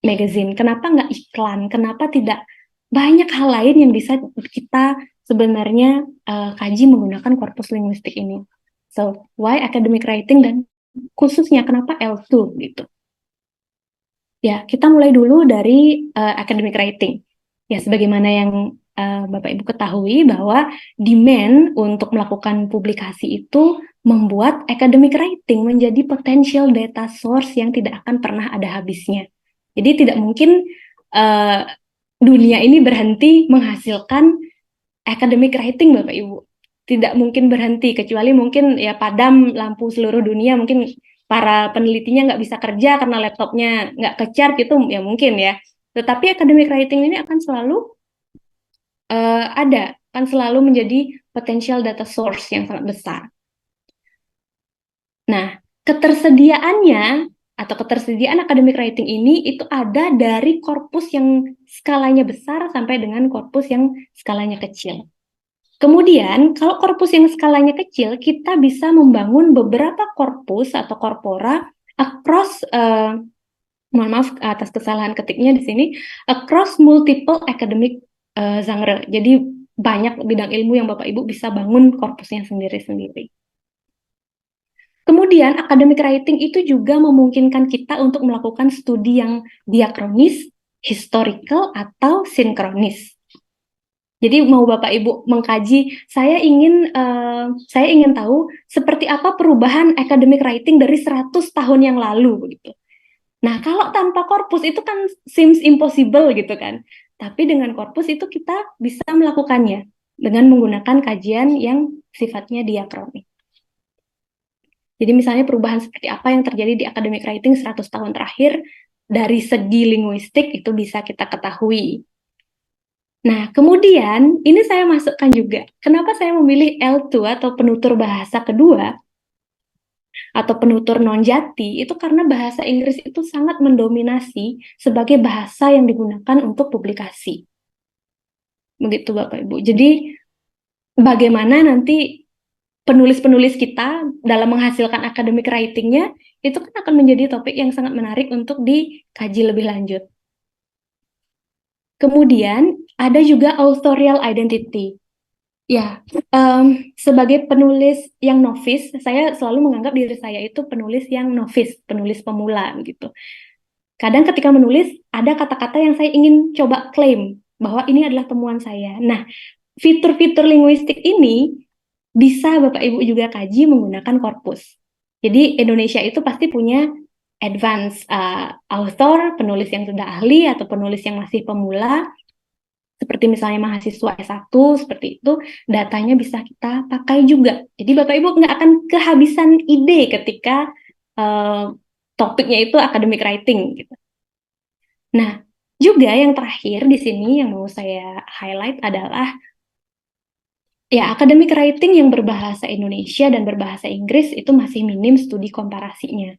magazine? Kenapa enggak iklan? Kenapa tidak banyak hal lain yang bisa kita sebenarnya kaji menggunakan korpus linguistik ini? So, why academic writing dan khususnya kenapa L2 gitu? Ya, kita mulai dulu dari academic writing. Ya, sebagaimana yang Bapak Ibu ketahui bahwa demand untuk melakukan publikasi itu membuat academic writing menjadi potential data source yang tidak akan pernah ada habisnya. Jadi tidak mungkin dunia ini berhenti menghasilkan academic writing, Bapak Ibu. Tidak mungkin berhenti, kecuali mungkin ya padam lampu seluruh dunia, mungkin para penelitinya nggak bisa kerja karena laptopnya nggak ke-charge itu ya mungkin ya. Tetapi academic writing ini akan selalu ada, akan selalu menjadi potential data source yang sangat besar. Nah, ketersediaannya atau ketersediaan academic writing ini itu ada dari korpus yang skalanya besar sampai dengan korpus yang skalanya kecil. Kemudian, kalau korpus yang skalanya kecil, kita bisa membangun beberapa korpus atau korpora across, mohon maaf atas kesalahan ketiknya di sini, across multiple academic genre. Jadi banyak bidang ilmu yang Bapak Ibu bisa bangun korpusnya sendiri-sendiri. Kemudian, academic writing itu juga memungkinkan kita untuk melakukan studi yang diakronis, historical, atau sinkronis. Jadi mau Bapak Ibu mengkaji, saya ingin tahu seperti apa perubahan academic writing dari 100 tahun yang lalu begitu. Nah, kalau tanpa korpus itu kan seems impossible gitu kan. Tapi dengan korpus itu kita bisa melakukannya dengan menggunakan kajian yang sifatnya diakronik. Jadi misalnya perubahan seperti apa yang terjadi di academic writing 100 tahun terakhir dari segi linguistik itu bisa kita ketahui. Nah, kemudian ini saya masukkan juga. Kenapa saya memilih L2 atau penutur bahasa kedua atau penutur non-jati? Itu karena bahasa Inggris itu sangat mendominasi sebagai bahasa yang digunakan untuk publikasi. Begitu Bapak Ibu. Jadi bagaimana nanti penulis-penulis kita dalam menghasilkan academic writing-nya itu kan akan menjadi topik yang sangat menarik untuk dikaji lebih lanjut. Kemudian ada juga authorial identity. Ya, sebagai penulis yang novice, saya selalu menganggap diri saya itu penulis yang novice, penulis pemula gitu. Kadang ketika menulis, ada kata-kata yang saya ingin coba klaim bahwa ini adalah temuan saya. Nah, fitur-fitur linguistik ini bisa Bapak Ibu juga kaji menggunakan korpus. Jadi Indonesia itu pasti punya advance author, penulis yang sudah ahli atau penulis yang masih pemula, seperti misalnya mahasiswa S1, seperti itu, datanya bisa kita pakai juga. Jadi Bapak Ibu nggak akan kehabisan ide ketika topiknya itu academic writing gitu. Nah, juga yang terakhir di sini yang mau saya highlight adalah ya, academic writing yang berbahasa Indonesia dan berbahasa Inggris itu masih minim studi komparasinya.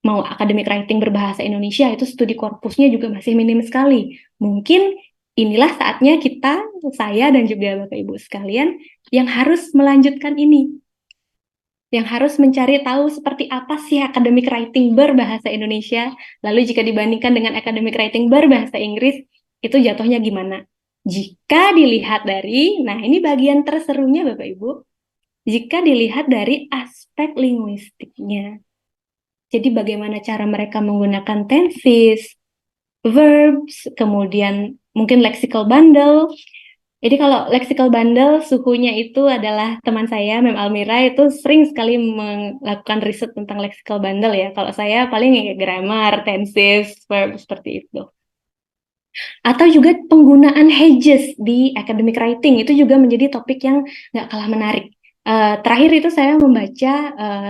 Mau academic writing berbahasa Indonesia itu studi korpusnya juga masih minim sekali. Mungkin inilah saatnya kita, saya dan juga Bapak Ibu sekalian yang harus melanjutkan ini. Yang harus mencari tahu seperti apa sih academic writing berbahasa Indonesia, lalu jika dibandingkan dengan academic writing berbahasa Inggris, itu jatuhnya gimana? Jika dilihat dari, nah ini bagian terserunya Bapak Ibu, jika dilihat dari aspek linguistiknya. Jadi bagaimana cara mereka menggunakan tenses, verbs, kemudian mungkin lexical bundle. Jadi kalau lexical bundle, suhunya itu adalah teman saya, Mem Almira, itu sering sekali melakukan riset tentang lexical bundle ya. Kalau saya paling ya grammar, tenses, verb, seperti itu. Atau juga penggunaan hedges di academic writing, itu juga menjadi topik yang nggak kalah menarik. Terakhir itu saya membaca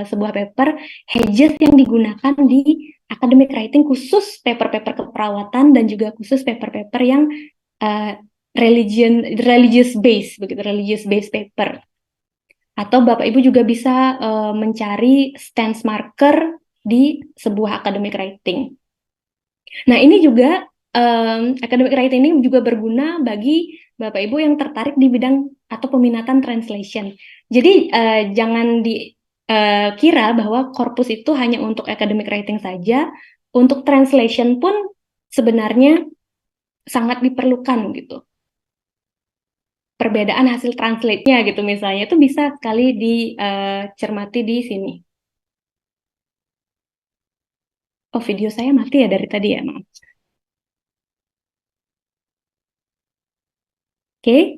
sebuah paper hedges yang digunakan di academic writing khusus paper-paper keperawatan dan juga khusus paper-paper yang uh, religious base begitu, religious base paper. Atau Bapak Ibu juga bisa mencari stance marker di sebuah academic writing. Nah, ini juga academic writing ini juga berguna bagi Bapak Ibu yang tertarik di bidang atau peminatan translation. Jadi jangan dikira bahwa korpus itu hanya untuk academic writing saja. Untuk translation pun sebenarnya sangat diperlukan gitu. Perbedaan hasil translate-nya gitu misalnya itu bisa sekali dicermati di sini. Oh, video saya mati ya dari tadi ya, maaf. Oke,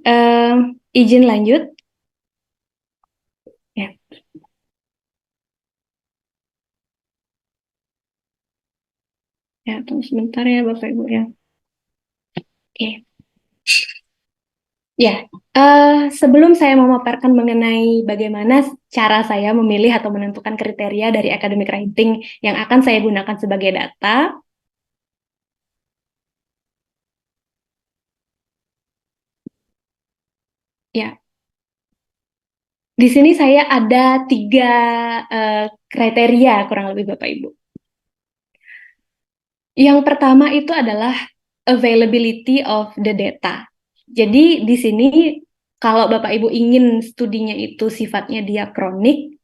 izin lanjut. Ya, ya, tunggu sebentar ya Bapak Ibu ya. Oke. Ya, sebelum saya memaparkan mengenai bagaimana cara saya memilih atau menentukan kriteria dari academic writing yang akan saya gunakan sebagai data, ya, di sini saya ada 3 kriteria kurang lebih Bapak Ibu. Yang pertama itu adalah availability of the data. Jadi di sini kalau Bapak Ibu ingin studinya itu sifatnya diakronik,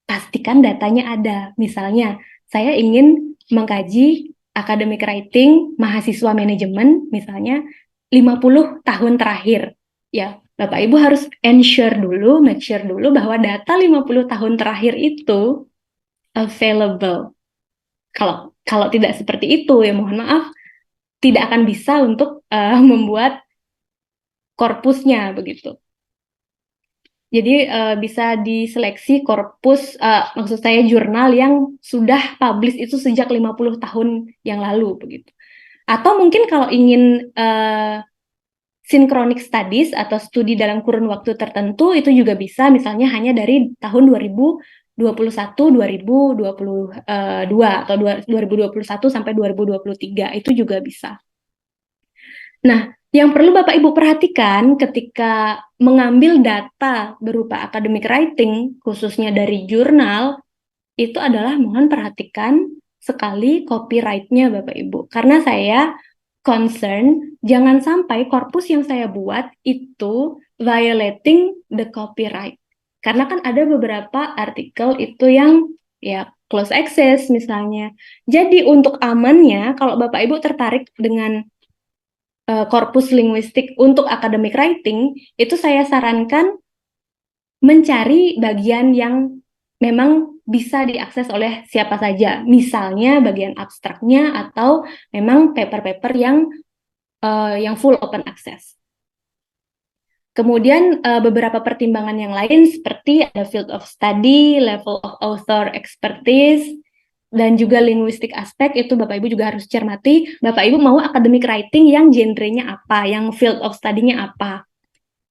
pastikan datanya ada. Misalnya, saya ingin mengkaji academic writing mahasiswa manajemen, misalnya 50 tahun terakhir. Ya, Bapak Ibu harus ensure dulu, make sure dulu bahwa data 50 tahun terakhir itu available. Kalau kalau tidak seperti itu, ya mohon maaf, tidak akan bisa untuk membuat korpusnya begitu. Jadi bisa diseleksi korpus, maksud saya jurnal yang sudah publish itu sejak 50 tahun yang lalu begitu. Atau mungkin kalau ingin synchronic studies atau studi dalam kurun waktu tertentu itu juga bisa, misalnya hanya dari tahun 2021, 2022 atau 2021 sampai 2023 itu juga bisa. Nah, yang perlu Bapak Ibu perhatikan ketika mengambil data berupa academic writing, khususnya dari jurnal, itu adalah mohon perhatikan sekali copyright-nya Bapak Ibu. Karena saya concern jangan sampai korpus yang saya buat itu violating the copyright. Karena kan ada beberapa artikel itu yang ya close access misalnya. Jadi untuk amannya, kalau Bapak Ibu tertarik dengan korpus linguistik untuk academic writing, itu saya sarankan mencari bagian yang memang bisa diakses oleh siapa saja. Misalnya bagian abstraknya atau memang paper-paper yang full open access. Kemudian beberapa pertimbangan yang lain seperti ada field of study, level of author expertise, dan juga linguistik aspek itu Bapak Ibu juga harus cermati. Bapak Ibu mau academic writing yang genrenya apa, yang field of study-nya apa.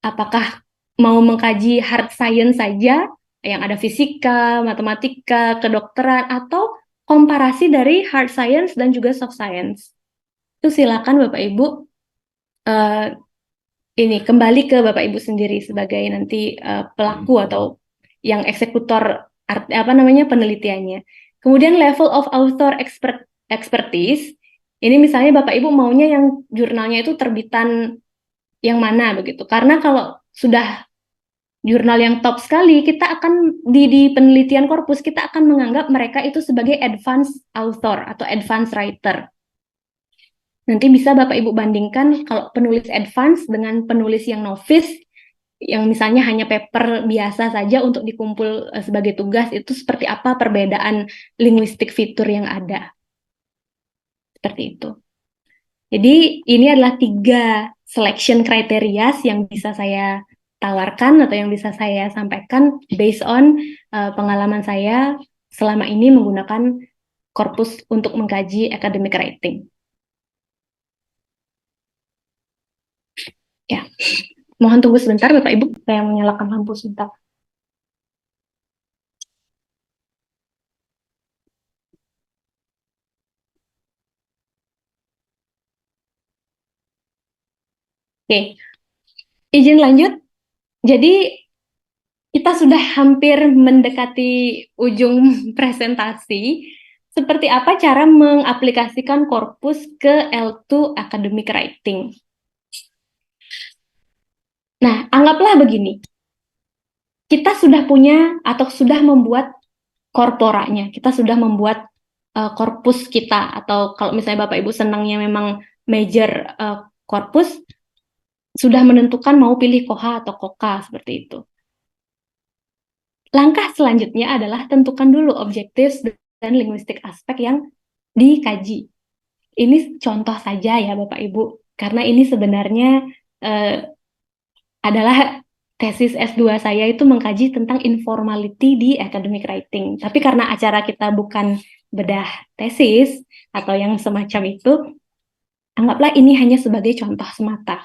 Apakah mau mengkaji hard science saja, yang ada fisika, matematika, kedokteran, atau komparasi dari hard science dan juga soft science. Itu silakan Bapak Ibu ini kembali ke Bapak Ibu sendiri sebagai nanti pelaku atau yang eksekutor penelitiannya. Kemudian level of author expertise, ini misalnya Bapak Ibu maunya yang jurnalnya itu terbitan yang mana begitu. Karena kalau sudah jurnal yang top sekali, kita akan di penelitian korpus kita akan menganggap mereka itu sebagai advanced author atau advanced writer. Nanti bisa Bapak Ibu bandingkan kalau penulis advance dengan penulis yang novice, yang misalnya hanya paper biasa saja untuk dikumpul sebagai tugas, itu seperti apa perbedaan linguistik fitur yang ada. Seperti itu. Jadi ini adalah 3 selection criteria yang bisa saya tawarkan atau yang bisa saya sampaikan based on pengalaman saya selama ini menggunakan korpus untuk mengkaji academic writing. Ya, mohon tunggu sebentar Bapak Ibu, saya menyalakan lampu sebentar. Oke, izin lanjut. Jadi kita sudah hampir mendekati ujung presentasi. Seperti apa cara mengaplikasikan korpus ke L2 academic writing? Nah, anggaplah begini. Kita sudah punya atau sudah membuat korporanya. Kita sudah membuat korpus kita, atau kalau misalnya Bapak Ibu senangnya memang major korpus, sudah menentukan mau pilih KOHA atau KOKA seperti itu. Langkah selanjutnya adalah tentukan dulu objektif dan linguistik aspek yang dikaji. Ini contoh saja ya Bapak Ibu, karena ini sebenarnya adalah tesis S2 saya itu mengkaji tentang informality di academic writing. Tapi karena acara kita bukan bedah tesis atau yang semacam itu, anggaplah ini hanya sebagai contoh semata.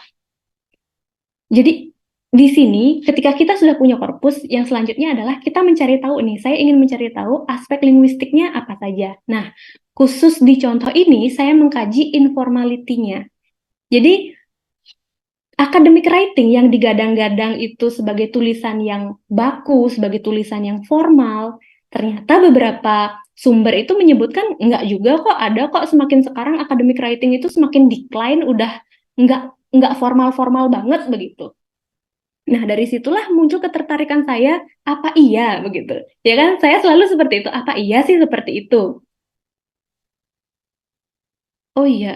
Jadi di sini ketika kita sudah punya korpus, yang selanjutnya adalah kita mencari tahu nih, saya ingin mencari tahu aspek linguistiknya apa saja. Nah, khusus di contoh ini saya mengkaji informality-nya. Jadi academic writing yang digadang-gadang itu sebagai tulisan yang baku, sebagai tulisan yang formal, ternyata beberapa sumber itu menyebutkan enggak juga kok, ada kok semakin sekarang academic writing itu semakin decline, udah enggak formal-formal banget begitu. Nah, dari situlah muncul ketertarikan saya, apa iya begitu. Ya kan, saya selalu seperti itu, apa iya sih seperti itu. Oh iya,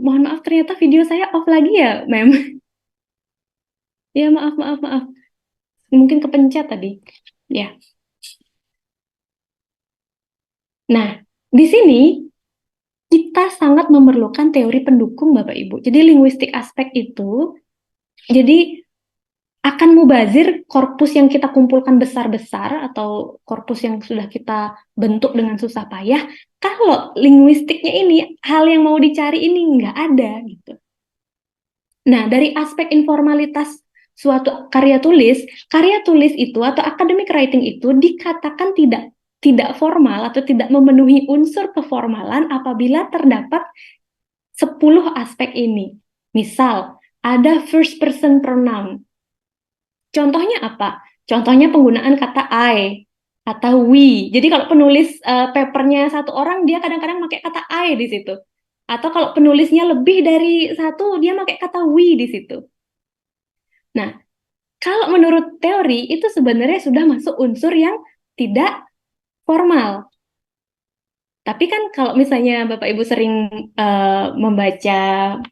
mohon maaf ternyata video saya off lagi ya, Mem. Ya, maaf, maaf, maaf. Mungkin kepencet tadi. Ya. Nah, di sini kita sangat memerlukan teori pendukung Bapak Ibu. Jadi linguistik aspek itu Jadi akan mubazir korpus yang kita kumpulkan besar-besar atau korpus yang sudah kita bentuk dengan susah payah, kalau linguistiknya ini, hal yang mau dicari ini nggak ada gitu. Nah, dari aspek informalitas suatu karya tulis itu atau academic writing itu dikatakan tidak formal atau tidak memenuhi unsur keformalan apabila terdapat 10 aspek ini. Misal, ada first person pronoun. Contohnya apa? Contohnya penggunaan kata I atau we. Jadi kalau penulis papernya satu orang, dia kadang-kadang pakai kata I di situ. Atau kalau penulisnya lebih dari satu, dia pakai kata we di situ. Nah, kalau menurut teori, itu sebenarnya sudah masuk unsur yang tidak formal. Tapi kan kalau misalnya Bapak Ibu sering membaca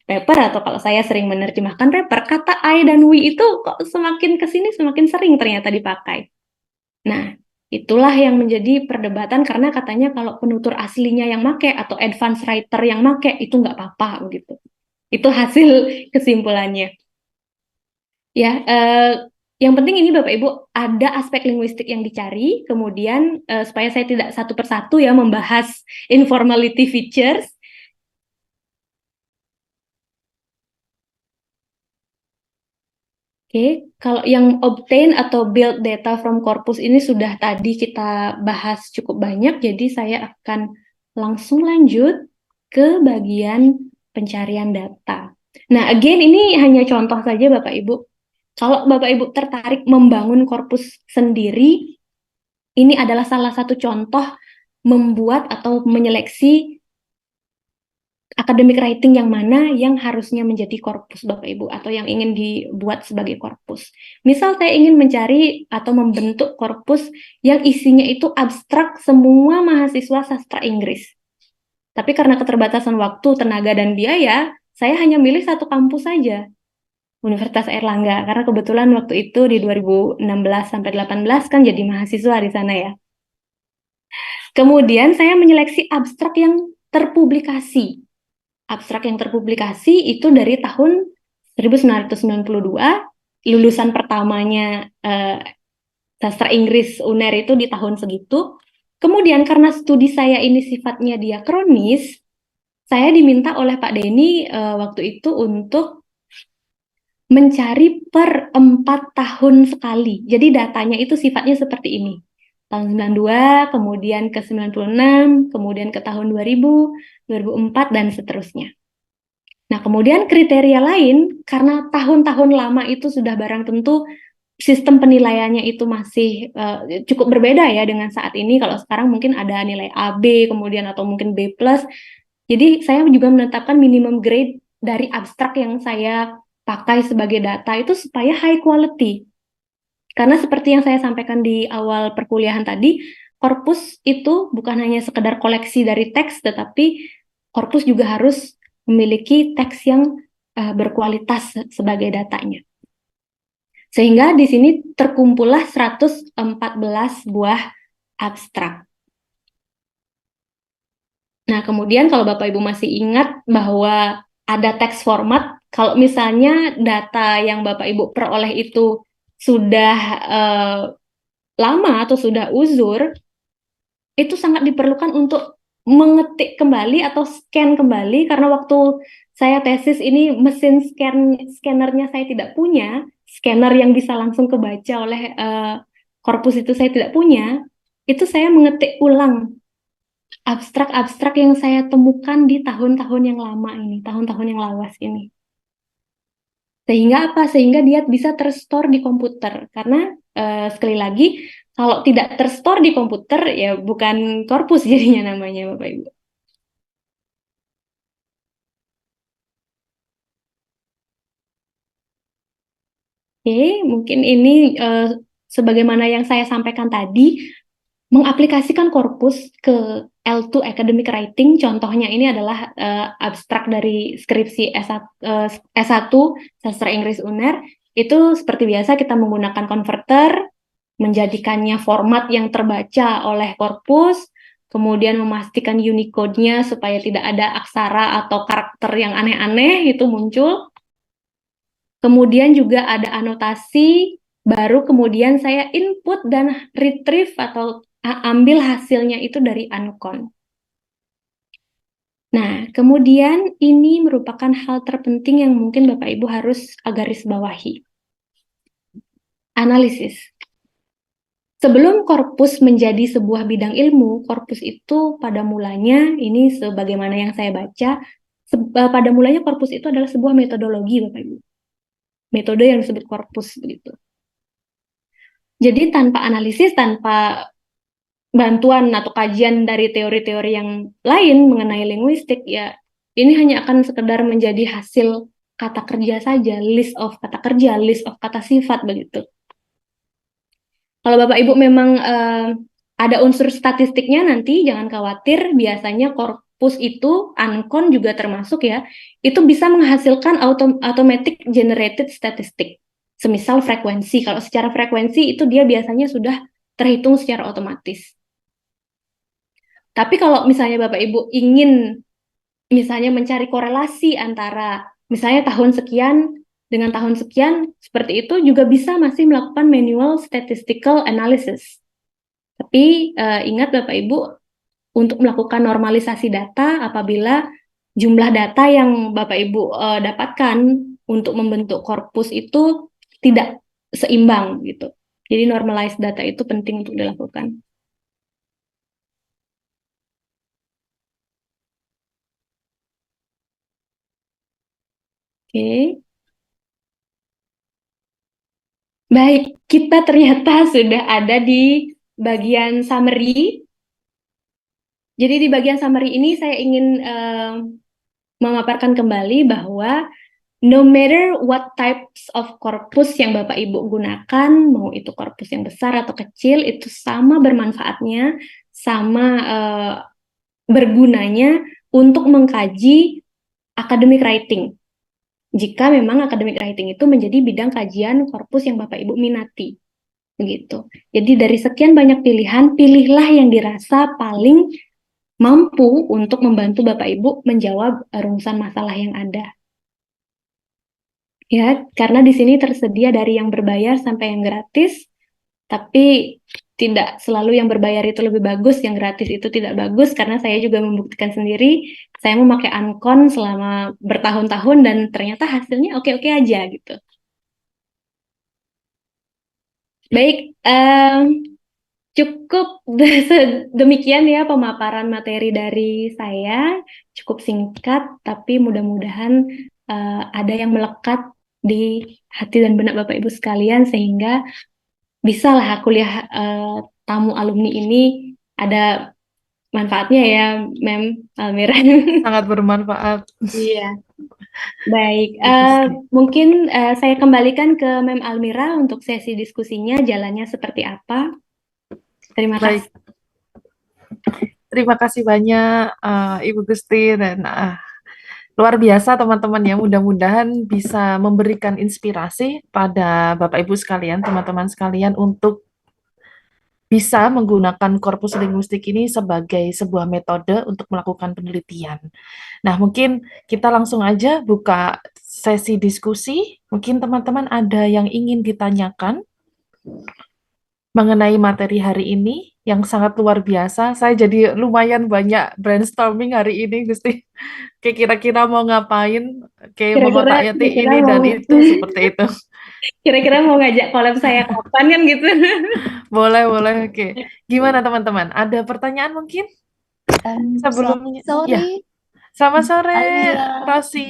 paper atau kalau saya sering menerjemahkan paper, kata I dan we itu kok semakin kesini semakin sering ternyata dipakai. Nah, itulah yang menjadi perdebatan karena katanya kalau penutur aslinya yang make atau advance writer yang make itu nggak apa-apa begitu. Itu hasil kesimpulannya. Ya, yang penting ini Bapak Ibu ada aspek linguistik yang dicari, kemudian supaya saya tidak satu persatu ya membahas informality features. Oke, kalau yang obtain atau build data from corpus ini sudah tadi kita bahas cukup banyak, jadi saya akan langsung lanjut ke bagian pencarian data. Nah, again ini hanya contoh saja Bapak Ibu. Kalau Bapak Ibu tertarik membangun korpus sendiri, ini adalah salah satu contoh membuat atau menyeleksi academic writing yang mana yang harusnya menjadi korpus Bapak Ibu atau yang ingin dibuat sebagai korpus. Misal saya ingin mencari atau membentuk korpus yang isinya itu abstrak semua mahasiswa sastra Inggris. Tapi karena keterbatasan waktu, tenaga, dan biaya, saya hanya milih satu kampus saja, Universitas Airlangga. Karena kebetulan waktu itu di 2016 sampai 18 kan jadi mahasiswa di sana ya. Kemudian saya menyeleksi abstrak yang terpublikasi. Abstrak yang terpublikasi itu dari tahun 1992, lulusan pertamanya sastra Inggris UNER itu di tahun segitu. Kemudian karena studi saya ini sifatnya diakronis, saya diminta oleh Pak Denny waktu itu untuk mencari per 4 tahun sekali. Jadi datanya itu sifatnya seperti ini. Tahun 92, kemudian ke 96, kemudian ke tahun 2000, 2004, dan seterusnya. Nah, kemudian kriteria lain, karena tahun-tahun lama itu sudah barang tentu sistem penilaiannya itu masih cukup berbeda ya dengan saat ini. Kalau sekarang mungkin ada nilai AB, kemudian atau mungkin B+. Jadi saya juga menetapkan minimum grade dari abstrak yang saya pakai sebagai data itu supaya high quality. Karena seperti yang saya sampaikan di awal perkuliahan tadi, korpus itu bukan hanya sekedar koleksi dari teks, tetapi korpus juga harus memiliki teks yang berkualitas sebagai datanya. Sehingga di sini terkumpullah 114 buah abstrak. Nah, kemudian kalau Bapak Ibu masih ingat bahwa ada teks format, kalau misalnya data yang Bapak Ibu peroleh itu sudah lama atau sudah uzur, itu sangat diperlukan untuk mengetik kembali atau scan kembali karena waktu saya tesis ini mesin scannernya saya tidak punya, scanner yang bisa langsung kebaca oleh korpus itu saya tidak punya, itu saya mengetik ulang abstrak-abstrak yang saya temukan di tahun-tahun yang lama ini, tahun-tahun yang lawas ini. Sehingga apa? Sehingga dia bisa terstore di komputer. Karena sekali lagi, kalau tidak terstore di komputer, ya bukan korpus jadinya namanya Bapak Ibu. Oke, mungkin ini sebagaimana yang saya sampaikan tadi, mengaplikasikan korpus ke L2 Academic Writing, contohnya ini adalah abstrak dari skripsi S1 Sastra Inggris UNER, itu seperti biasa kita menggunakan konverter, menjadikannya format yang terbaca oleh korpus, kemudian memastikan Unicode-nya supaya tidak ada aksara atau karakter yang aneh-aneh itu muncul. Kemudian juga ada anotasi, baru kemudian saya input dan retrieve atau ambil hasilnya itu dari Uncon. Nah, kemudian ini merupakan hal terpenting yang mungkin Bapak Ibu harus garis bawahi. Analisis. Sebelum korpus menjadi sebuah bidang ilmu, korpus itu pada mulanya, ini sebagaimana yang saya baca, pada mulanya korpus itu adalah sebuah metodologi, Bapak Ibu. Metode yang disebut korpus, begitu. Jadi tanpa analisis, tanpa bantuan atau kajian dari teori-teori yang lain mengenai linguistik, ya ini hanya akan sekedar menjadi hasil kata kerja saja, list of kata kerja, list of kata sifat, begitu. Kalau Bapak Ibu memang ada unsur statistiknya nanti, jangan khawatir, biasanya korpus itu, Uncon juga termasuk ya, itu bisa menghasilkan automatic generated statistic. Semisal frekuensi, kalau secara frekuensi itu dia biasanya sudah terhitung secara otomatis. Tapi kalau misalnya Bapak Ibu ingin misalnya mencari korelasi antara misalnya tahun sekian dengan tahun sekian, seperti itu juga bisa masih melakukan manual statistical analysis. Tapi ingat Bapak Ibu, untuk melakukan normalisasi data apabila jumlah data yang Bapak Ibu dapatkan untuk membentuk korpus itu tidak seimbang gitu. Jadi normalized data itu penting untuk dilakukan. Oke. Baik, kita ternyata sudah ada di bagian summary. Jadi di bagian summary ini saya ingin memaparkan kembali bahwa no matter what types of corpus yang Bapak Ibu gunakan, mau itu corpus yang besar atau kecil, itu sama bermanfaatnya, sama bergunanya untuk mengkaji academic writing. Jika memang academic writing itu menjadi bidang kajian korpus yang Bapak Ibu minati. Begitu. Jadi dari sekian banyak pilihan, pilihlah yang dirasa paling mampu untuk membantu Bapak Ibu menjawab rumusan masalah yang ada. Ya, karena di sini tersedia dari yang berbayar sampai yang gratis, tapi tidak selalu yang berbayar itu lebih bagus, yang gratis itu tidak bagus, karena saya juga membuktikan sendiri, saya memakai Uncon selama bertahun-tahun dan ternyata hasilnya oke-oke aja gitu. Baik, cukup demikian ya pemaparan materi dari saya, cukup singkat, tapi mudah-mudahan ada yang melekat di hati dan benak Bapak Ibu sekalian, sehingga bisalah kuliah tamu alumni ini ada manfaatnya ya, Mem Almira. Sangat bermanfaat. Iya. Baik, mungkin saya kembalikan ke Mem Almira untuk sesi diskusinya, jalannya seperti apa. Terima Baik. kasih. Terima kasih banyak Ibu Gusti dan luar biasa teman-teman ya. Mudah-mudahan bisa memberikan inspirasi pada Bapak Ibu sekalian, teman-teman sekalian untuk bisa menggunakan korpus linguistik ini sebagai sebuah metode untuk melakukan penelitian. Nah, mungkin kita langsung aja buka sesi diskusi. Mungkin teman-teman ada yang ingin ditanyakan mengenai materi hari ini yang sangat luar biasa. Saya jadi lumayan banyak brainstorming hari ini, Gusti. Kayak kira-kira mau ngapain, kayak mengotak-atik Kira-kira ini dan mau itu, seperti itu. kira-kira mau ngajak collab saya kapan kan gitu. Boleh, boleh, oke. Gimana teman-teman? Ada pertanyaan mungkin Selamat sebelumnya? sore, Ya, selamat sore, Almira. Rosi.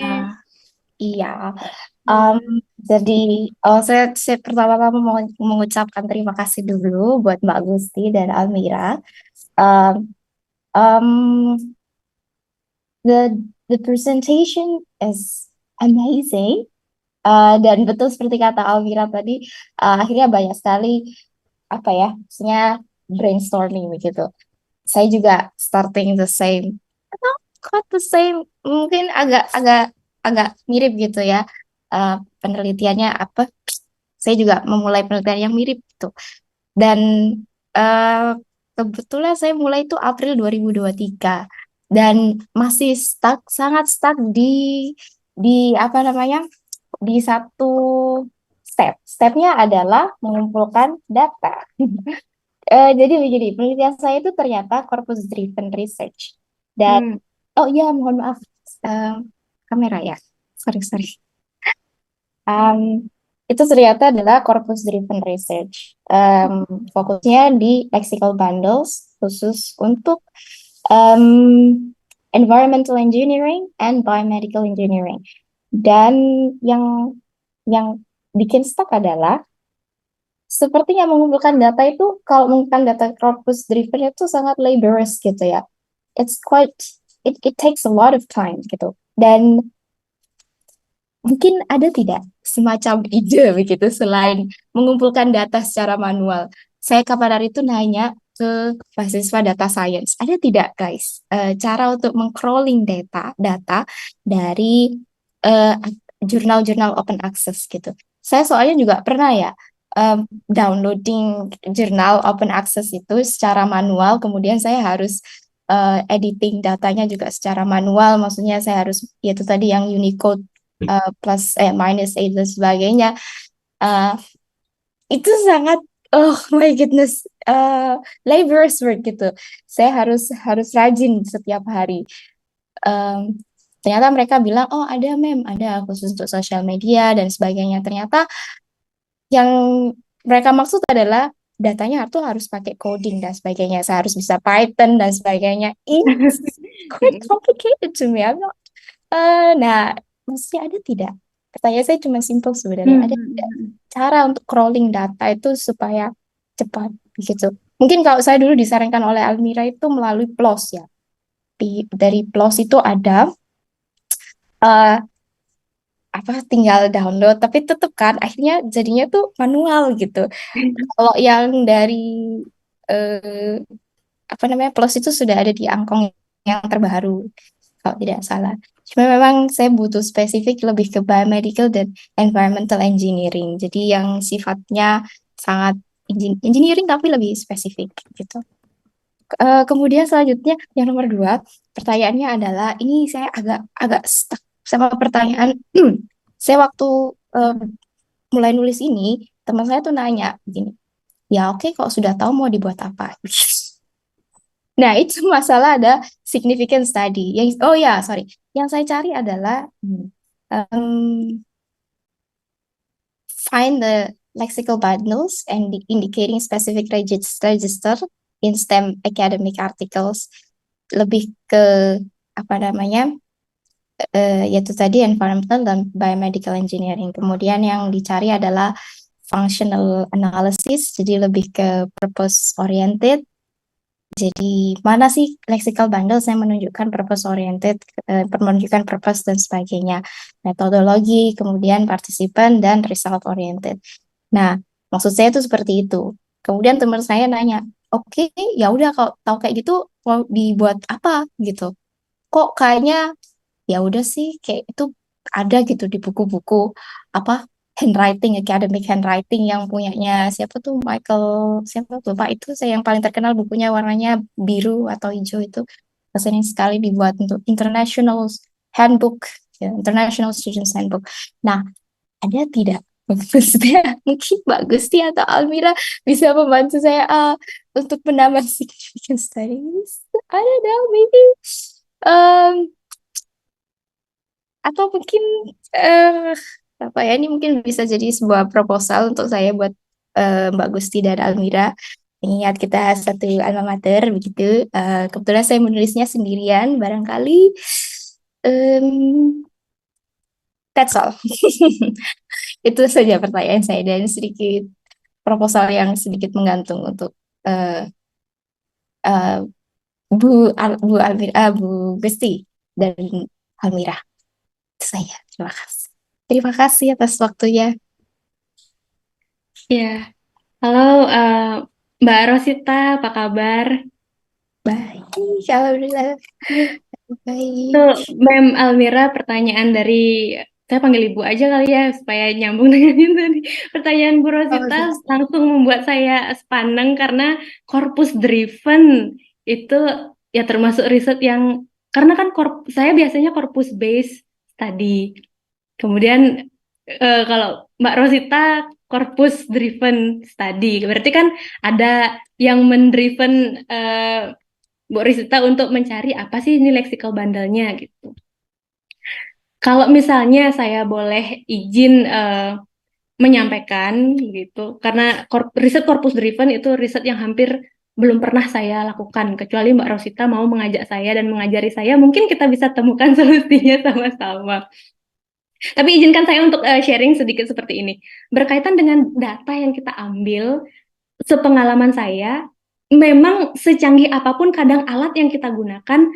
Iya, em, jadi saya pertama-tama mau mengucapkan terima kasih dulu buat Mbak Gusti dan Almira. Um, um, the presentation is amazing. Dan betul seperti kata Almira tadi, akhirnya banyak sekali apa ya, maksudnya brainstorming begitu. Saya juga starting the same, not the same, mungkin agak agak mirip gitu ya. Penelitiannya apa? Saya juga memulai penelitian yang mirip gitu. Dan eh, kebetulan saya mulai itu April 2023 dan masih stuck, sangat stuck di apa namanya? di satu stepnya adalah mengumpulkan data. Jadi begini, penelitian saya itu ternyata corpus driven research. Dan Hmm. oh iya, mohon maaf, kamera ya, sorry. Um, itu ternyata adalah corpus driven research. Fokusnya di lexical bundles khusus untuk um, environmental engineering and biomedical engineering. Dan yang bikin stuck adalah sepertinya mengumpulkan data itu, kalau mengumpulkan data corpus driven itu sangat laborious gitu ya. It's quite it takes a lot of time gitu. Dan mungkin ada tidak semacam ide begitu selain mengumpulkan data secara manual. Saya kapan hari itu nanya ke mahasiswa data science, ada tidak guys cara untuk meng-crawling data dari eh, jurnal-jurnal open access gitu. Saya soalnya juga pernah ya downloading jurnal open access itu secara manual, kemudian saya harus editing datanya juga secara manual, maksudnya saya harus yaitu tadi yang Unicode plus minus 8 dan sebagainya. Uh, itu sangat oh my goodness laborious work gitu. Saya harus rajin setiap hari. Um, Ternyata mereka bilang oh ada khusus untuk sosial media dan sebagainya. Ternyata yang mereka maksud adalah datanya tuh harus pakai coding dan sebagainya. Saya harus bisa Python dan sebagainya. It's quite complicated to me. Nah, maksudnya ada tidak? Pertanyaan saya cuma simpel sebenarnya. Ada tidak cara untuk crawling data itu supaya cepat gitu? Mungkin kalau saya dulu disarankan oleh Almira itu melalui PLOS ya. Dari PLOS itu ada eh, apa tinggal download, tapi tetap kan akhirnya jadinya tuh manual gitu. Kalau yang dari eh, apa namanya PLOS itu sudah ada di Angkong yang terbaru kalau tidak salah. Cuma memang saya butuh spesifik lebih ke biomedical dan environmental engineering. Jadi yang sifatnya sangat engineering tapi lebih spesifik gitu. Kemudian selanjutnya yang nomor dua, pertanyaannya adalah ini saya agak agak stuck sama pertanyaan. Saya waktu eh, mulai nulis ini, teman saya tuh nanya begini, ya oke kalau sudah tahu mau dibuat apa? Nah, itu masalah ada significant study. Oh ya, sorry. Yang saya cari adalah um, find the lexical bundles and indicating specific register in STEM academic articles. Lebih ke apa namanya? Yaitu tadi environmental dan biomedical engineering. Kemudian yang dicari adalah functional analysis, jadi lebih ke purpose oriented. Jadi mana sih lexical bundle saya menunjukkan purpose oriented, menunjukkan purpose dan sebagainya. Metodologi, kemudian partisipan dan result oriented. Nah, maksud saya itu seperti itu. Kemudian teman saya nanya, oke, ya udah kalau tahu kayak gitu mau dibuat apa gitu. Kok kayaknya ya udah sih kayak itu ada gitu di buku-buku apa handwriting, academic handwriting yang punyanya siapa tuh Michael, siapa tuh Pak itu saya yang paling terkenal bukunya warnanya biru atau hijau itu sering sekali dibuat untuk international handbook ya, international students handbook. Nah, ada tidak Maksudnya mungkin Mbak Gusti atau Almira bisa membantu saya untuk menambah significant studies. I don't know, maybe um, atau mungkin eh apa ya ini mungkin bisa jadi sebuah proposal untuk saya buat Mbak Gusti dan Almira. Ingat kita satu alma mater begitu. Kebetulan saya menulisnya sendirian, barangkali em, that's all. Itu saja pertanyaan saya dan sedikit proposal yang sedikit menggantung untuk eh, eh, Bu Almira, Bu Gusti dan Almira. Itu saya. Terima kasih. Terima kasih atas waktunya. Ya, halo Mbak Rosita, apa kabar? Baik, alhamdulillah. Tuh, Baik. Mem Almira, pertanyaan dari saya panggil Ibu aja kali ya supaya nyambung dengan yang tadi. Pertanyaan Bu Oh, Rosita gitu. langsung membuat saya sepandang karena corpus driven itu ya termasuk riset yang karena kan saya biasanya corpus based study. Kemudian kalau Mbak Rosita corpus driven study, berarti kan ada yang mendriven Bu Rosita untuk mencari apa sih ini lexical bundle-nya gitu. Kalau misalnya saya boleh izin menyampaikan gitu, karena riset corpus driven itu riset yang hampir belum pernah saya lakukan, kecuali Mbak Rosita mau mengajak saya dan mengajari saya, mungkin kita bisa temukan solusinya sama-sama. Tapi izinkan saya untuk sharing sedikit seperti ini. Berkaitan dengan data yang kita ambil, sepengalaman saya, memang secanggih apapun kadang alat yang kita gunakan,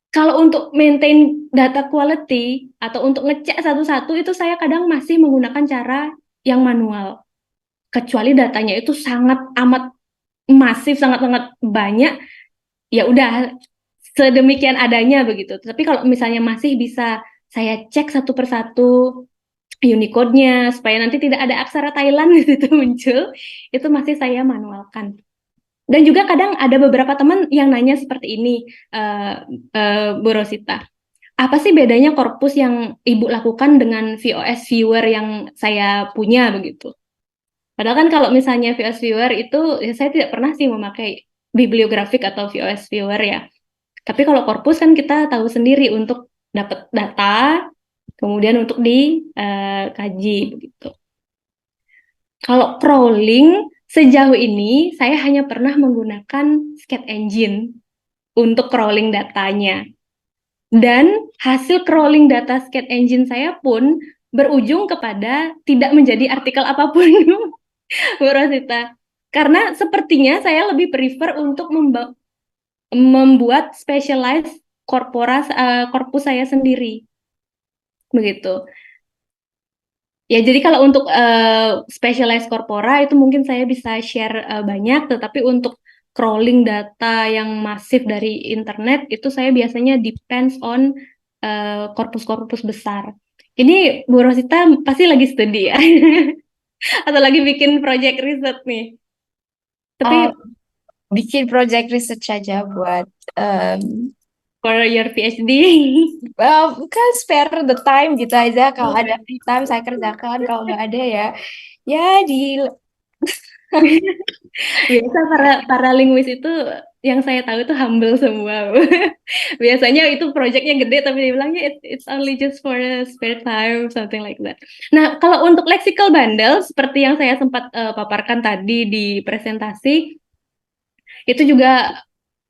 kalau untuk maintain data quality atau untuk ngecek satu-satu itu saya kadang masih menggunakan cara yang manual. Kecuali datanya itu sangat amat masif, sangat-sangat banyak, ya udah sedemikian adanya begitu. Tapi kalau misalnya masih bisa saya cek satu persatu Unicode-nya supaya nanti tidak ada aksara Thailand di situ muncul, itu masih saya manualkan. Dan juga kadang ada beberapa teman yang nanya seperti ini, Bu Rosita, apa sih bedanya korpus yang Ibu lakukan dengan VOS viewer yang saya punya begitu? Padahal kan kalau misalnya VOS viewer itu, ya saya tidak pernah sih memakai bibliografik atau VOS viewer ya. Tapi kalau korpus kan kita tahu sendiri untuk dapat data, kemudian untuk dikaji begitu. Kalau crawling, sejauh ini saya hanya pernah menggunakan Scat Engine untuk crawling datanya. Dan hasil crawling data Scat Engine saya pun berujung kepada tidak menjadi artikel apapun, Bu Rosita. Karena sepertinya saya lebih prefer untuk membuat specialized korpus saya sendiri. Begitu. Ya, jadi kalau untuk specialized corpora itu mungkin saya bisa share banyak, tetapi untuk crawling data yang masif dari internet itu saya biasanya depends on korpus-korpus besar. Ini Bu Rosita pasti lagi studi ya, atau lagi bikin project riset nih. Tapi Bikin project research aja buat for your PhD. bukan spare the time gitu aja. Kalau ada free time saya kerjakan, kalau nggak ada ya di Biasa para linguis itu yang saya tahu itu humble semua. Biasanya itu projectnya gede tapi dia bilangnya it's only just for a spare time, something like that. Nah, kalau untuk lexical bundle seperti yang saya sempat paparkan tadi di presentasi, itu juga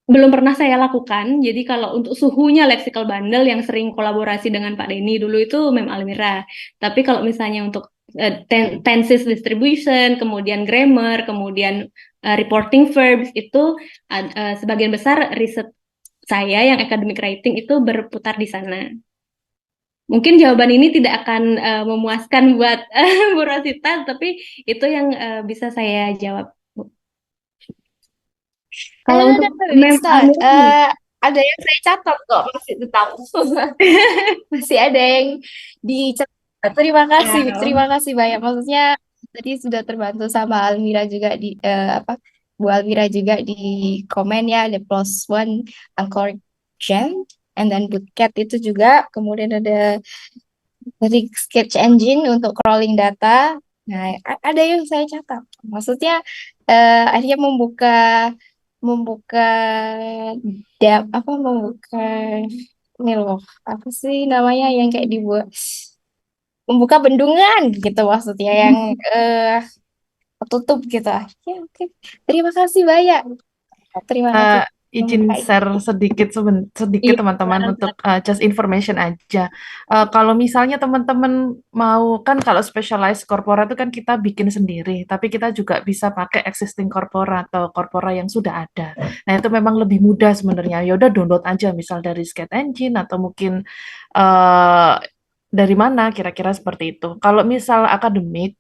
belum pernah saya lakukan. Jadi kalau untuk suhunya lexical bundle yang sering kolaborasi dengan Pak Denny dulu itu Mem Almira. Tapi kalau misalnya untuk tenses distribution, kemudian grammar, kemudian reporting verbs itu sebagian besar riset saya yang academic writing itu berputar di sana. Mungkin jawaban ini tidak akan memuaskan buat Bu Rosita, tapi itu yang bisa saya jawab. Kalau untuk Mem Almira, ada yang saya catat kok masih tetap masih ada yang dicatat. Terima kasih banyak. Maksudnya tadi sudah terbantu sama Almira juga di Bu Almira juga di komen ya, ada plus one Anchor Gen, and then Bootcat itu juga. Kemudian ada dari Sketch Engine untuk crawling data. Nah, ada yang saya catat. Maksudnya akhirnya membuka membuka ini loh, apa sih namanya yang kayak dibuat membuka bendungan gitu maksudnya yang tertutup gitu. Ya, oke. Terima kasih banyak. Terima kasih. Izin share sedikit Iya, teman-teman untuk just information aja. Kalau misalnya teman-teman mau kan kalau specialized corpora itu kan kita bikin sendiri, tapi kita juga bisa pakai existing corpora atau corpora yang sudah ada. Nah itu memang lebih mudah sebenarnya. Ya udah download aja misal dari Scat Engine atau mungkin dari mana kira-kira seperti itu. Kalau misal akademik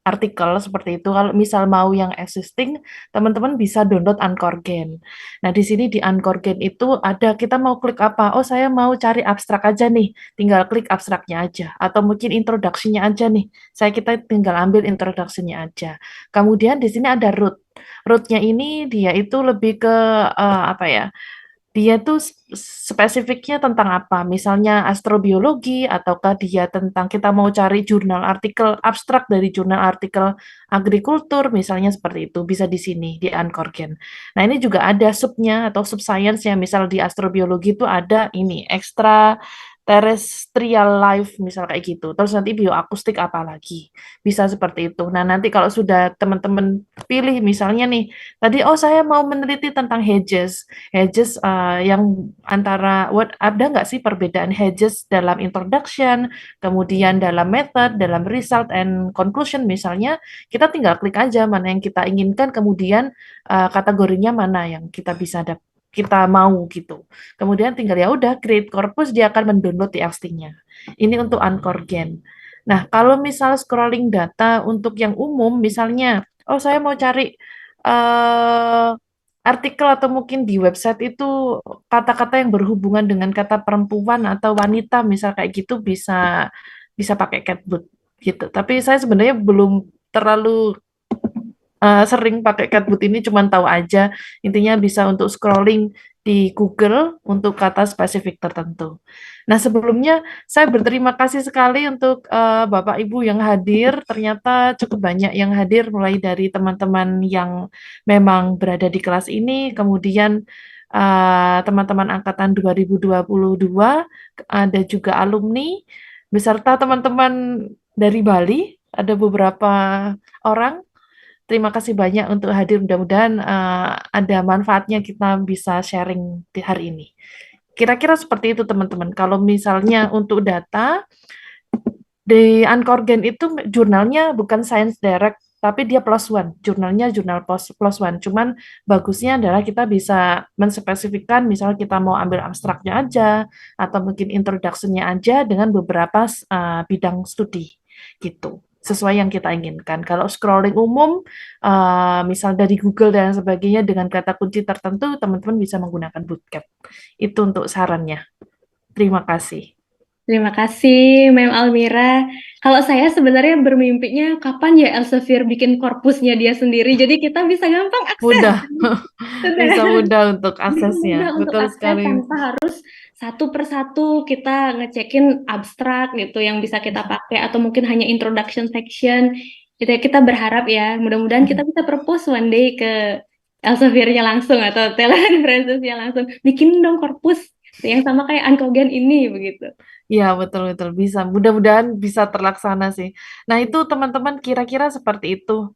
artikel seperti itu. Kalau misal mau yang existing, teman-teman bisa download Anchorgen. Nah, di sini di Anchorgen itu ada kita mau klik apa? Oh, saya mau cari abstrak aja nih. Tinggal klik abstraknya aja. Atau mungkin introduction-nya aja nih. Kita tinggal ambil introduction-nya aja. Kemudian di sini ada root. Root-nya ini dia itu lebih ke apa ya? dia tuh spesifiknya tentang apa? Misalnya astrobiologi, ataukah dia tentang kita mau cari jurnal artikel abstrak dari jurnal artikel agrikultur, misalnya seperti itu, bisa di sini, di Uncorgen. Nah, ini juga ada subnya atau subscience-nya, misal di astrobiologi itu ada ini, extra terrestrial life, misal kayak gitu. Terus nanti bioakustik apa lagi? Bisa seperti itu. Nah, nanti kalau sudah teman-teman pilih, misalnya nih, tadi, oh saya mau meneliti tentang hedges. Hedges yang antara ada nggak sih perbedaan hedges dalam introduction, kemudian dalam method, dalam result and conclusion misalnya, kita tinggal klik aja mana yang kita inginkan, kemudian kategorinya mana yang kita mau gitu. Kemudian tinggal ya udah create corpus, dia akan mendownload TXT-nya. Ini untuk Uncorgen. Nah, kalau misal scrolling data untuk yang umum, misalnya, oh saya mau cari eh artikel atau mungkin di website itu kata-kata yang berhubungan dengan kata perempuan atau wanita, misal kayak gitu bisa bisa pakai Catboot gitu. Tapi saya sebenarnya belum terlalu sering pakai Catboot ini, cuman tahu aja intinya bisa untuk scrolling di Google untuk kata spesifik tertentu. Nah, sebelumnya saya berterima kasih sekali untuk Bapak Ibu yang hadir. Ternyata cukup banyak yang hadir, mulai dari teman-teman yang memang berada di kelas ini, kemudian teman-teman angkatan 2022, ada juga alumni, beserta teman-teman dari Bali, ada beberapa orang. Terima kasih banyak untuk hadir. Mudah-mudahan ada manfaatnya kita bisa sharing di hari ini. Kira-kira seperti itu teman-teman. Kalau misalnya untuk data, di Uncorgen itu jurnalnya bukan Science Direct, tapi dia plus one. Jurnalnya jurnal plus one. Cuman bagusnya adalah kita bisa menspesifikkan, misalnya kita mau ambil abstraknya aja, atau mungkin introduction-nya aja dengan beberapa bidang studi gitu, sesuai yang kita inginkan. Kalau scrolling umum, misal dari Google dan sebagainya dengan kata kunci tertentu, teman-teman bisa menggunakan Bootcamp. Itu untuk sarannya. Terima kasih. Terima kasih, Mem Almira. Kalau saya sebenarnya bermimpinya kapan ya Elsevier bikin korpusnya dia sendiri, jadi kita bisa gampang akses. Mudah, bisa Sudah. mudah untuk Bisa aksesnya. mudah untuk Betul akses sekali. tanpa harus satu persatu kita ngecekin abstrak gitu yang bisa kita pakai, atau mungkin hanya introduction section gitu ya. Kita berharap ya mudah-mudahan kita bisa propose one day ke Elsevier-nya langsung atau telekonferensinya langsung, bikin dong korpus yang sama kayak Uncogen ini begitu. Iya, betul-betul bisa. Mudah-mudahan bisa terlaksana sih. Nah, itu teman-teman kira-kira seperti itu.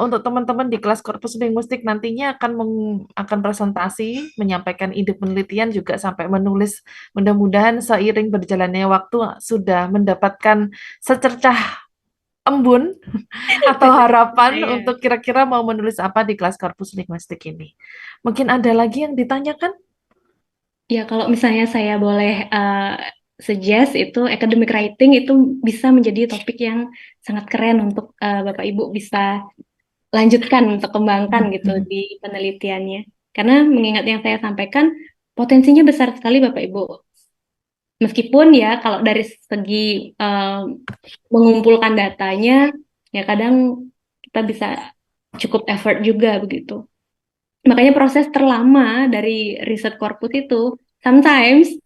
Untuk teman-teman di kelas korpus linguistik nantinya akan presentasi, menyampaikan ide penelitian juga sampai menulis. Mudah-mudahan seiring berjalannya waktu sudah mendapatkan secercah embun atau harapan Iya. untuk kira-kira mau menulis apa di kelas korpus linguistik ini. Mungkin ada lagi yang ditanyakan? Ya, kalau misalnya saya boleh suggest itu academic writing itu bisa menjadi topik yang sangat keren untuk Bapak Ibu bisa lanjutkan untuk kembangkan gitu di penelitiannya. Karena mengingat yang saya sampaikan, potensinya besar sekali Bapak Ibu. Meskipun ya kalau dari segi mengumpulkan datanya, ya kadang kita bisa cukup effort juga begitu. Makanya proses terlama dari riset korpus itu sometimes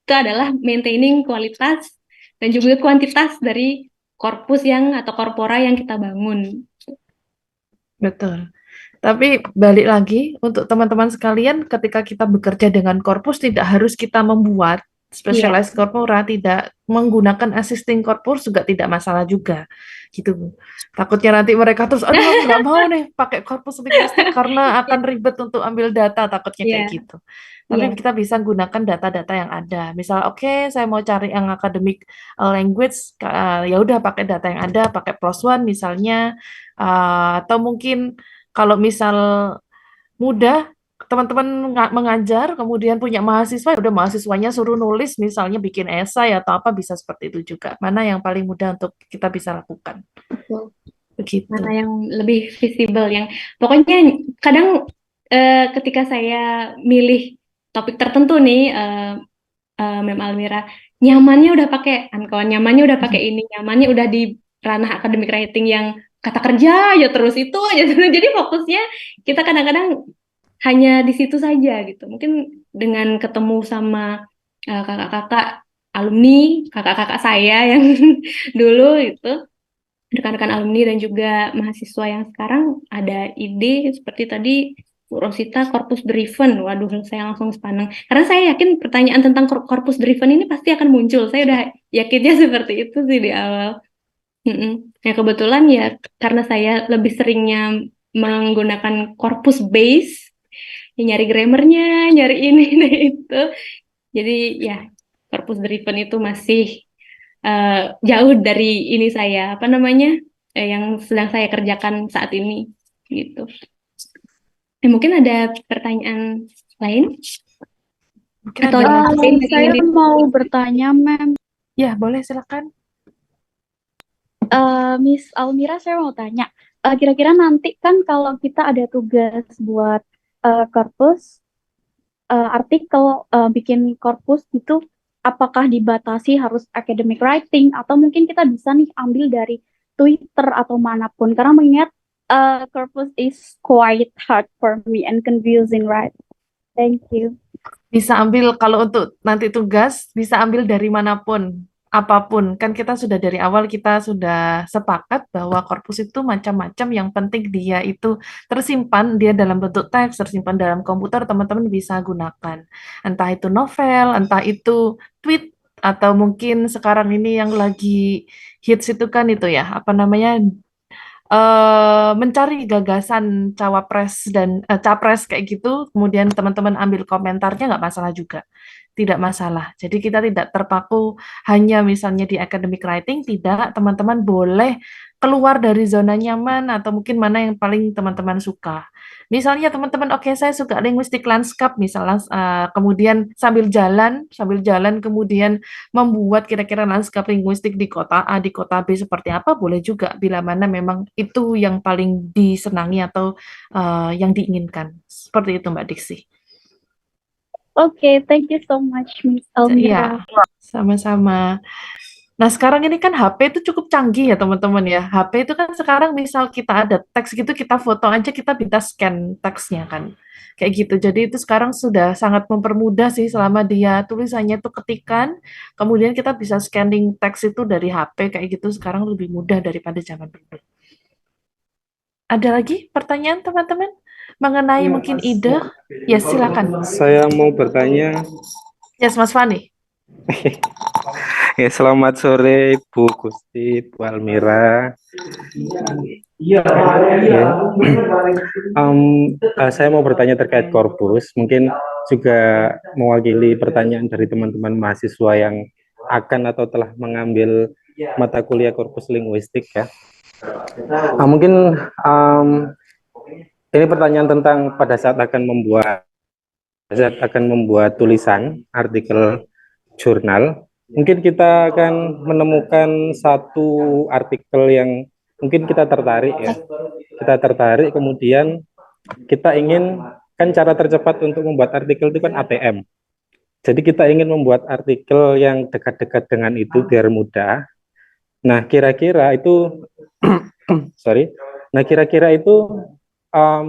itu adalah maintaining kualitas dan juga kuantitas dari korpus yang atau korpora yang kita bangun. Betul. Tapi balik lagi, untuk teman-teman sekalian, ketika kita bekerja dengan korpus, tidak harus kita membuat Iya, specialized corpora, tidak menggunakan assisting corpus juga tidak masalah juga. Gitu. Takutnya nanti mereka terus, aduh aku nggak mau nih pakai corpus linguistik karena akan ribet untuk ambil data, takutnya kayak iya, gitu. Tapi iya. kita bisa gunakan data-data yang ada. Misal, oke, saya mau cari yang academic language, ya udah pakai data yang ada, pakai plus one misalnya, atau mungkin kalau misal mudah, teman-teman mengajar, kemudian punya mahasiswa, ya udah mahasiswanya suruh nulis, misalnya bikin esai atau apa, bisa seperti itu juga. Mana yang paling mudah untuk kita bisa lakukan. Betul. Mana Begitu. yang lebih visible yang pokoknya kadang ketika saya milih topik tertentu nih Mem Almira, nyamannya udah pakai Ankon, nyamannya udah pakai ini, nyamannya udah di ranah academic writing yang kata kerja ya terus itu aja terus. Jadi fokusnya kita kadang-kadang hanya di situ saja gitu. Mungkin dengan ketemu sama kakak-kakak alumni, kakak-kakak saya yang dulu itu, rekan-rekan alumni dan juga mahasiswa yang sekarang ada ide seperti tadi Bu Rosita corpus driven. Waduh, saya langsung sepaneng. Karena saya yakin pertanyaan tentang corpus driven ini pasti akan muncul. Saya udah yakinnya seperti itu sih di awal. Ya kebetulan ya karena saya lebih seringnya menggunakan corpus base, ya nyari grammarnya, nyari ini dan itu. Jadi ya corpus driven itu masih jauh dari ini saya apa namanya yang sedang saya kerjakan saat ini gitu. Mungkin ada pertanyaan lain Mungkin atau ada lagi. lain yang Saya ingin mau bertanya, Mem. Ya, boleh silakan. Miss Almira, saya mau tanya. Kira-kira nanti kan kalau kita ada tugas buat korpus, artikel, bikin korpus gitu, apakah dibatasi harus academic writing atau mungkin kita bisa nih ambil dari Twitter atau manapun? Karena mengingat korpus is quite hard for me and confusing, right? Thank you. Bisa ambil kalau untuk nanti tugas, bisa ambil dari manapun, apapun. Kan kita sudah dari awal kita sudah sepakat bahwa korpus itu macam-macam, yang penting dia itu tersimpan, dia dalam bentuk teks, tersimpan dalam komputer, teman-teman bisa gunakan. Entah itu novel, entah itu tweet, atau mungkin sekarang ini yang lagi hits itu kan itu ya, apa namanya, mencari gagasan cawapres dan capres kayak gitu, kemudian teman-teman ambil komentarnya nggak masalah juga, tidak masalah. Jadi kita tidak terpaku hanya misalnya di academic writing, tidak, teman-teman boleh keluar dari zona nyaman atau mungkin mana yang paling teman-teman suka. Misalnya teman-teman, oke saya suka linguistik landscape misalnya, kemudian sambil jalan kemudian membuat kira-kira lanskap linguistik di kota A, di kota B seperti apa, boleh juga bila mana memang itu yang paling disenangi atau yang diinginkan. Seperti itu Mbak Diksi. Oke, thank you so much, Miss Almira. Ya, sama-sama. Nah, sekarang ini kan HP itu cukup canggih ya teman-teman ya. HP itu kan sekarang misal kita ada teks gitu, kita foto aja, kita bisa scan teksnya kan. Kayak gitu. Jadi itu sekarang sudah sangat mempermudah sih selama dia tulisannya itu ketikan, kemudian kita bisa scanning teks itu dari HP kayak gitu, sekarang lebih mudah daripada zaman dulu. Ada lagi pertanyaan teman-teman mengenai mungkin ide? Ya, silakan. Saya mau bertanya. Yes, Mas Fani. Ya, selamat sore Bu Gusti, Bu Almira. Ya. Saya mau bertanya terkait korpus. Mungkin juga mewakili pertanyaan dari teman-teman mahasiswa yang akan atau telah mengambil mata kuliah korpus linguistik ya. Mungkin ini pertanyaan tentang pada saat akan membuat tulisan artikel jurnal. Mungkin kita akan menemukan satu artikel yang mungkin kita tertarik ya. Kita tertarik, kemudian kita ingin, kan cara tercepat untuk membuat artikel itu kan ATM. Jadi kita ingin membuat artikel yang dekat-dekat dengan itu biar mudah. Nah, kira-kira itu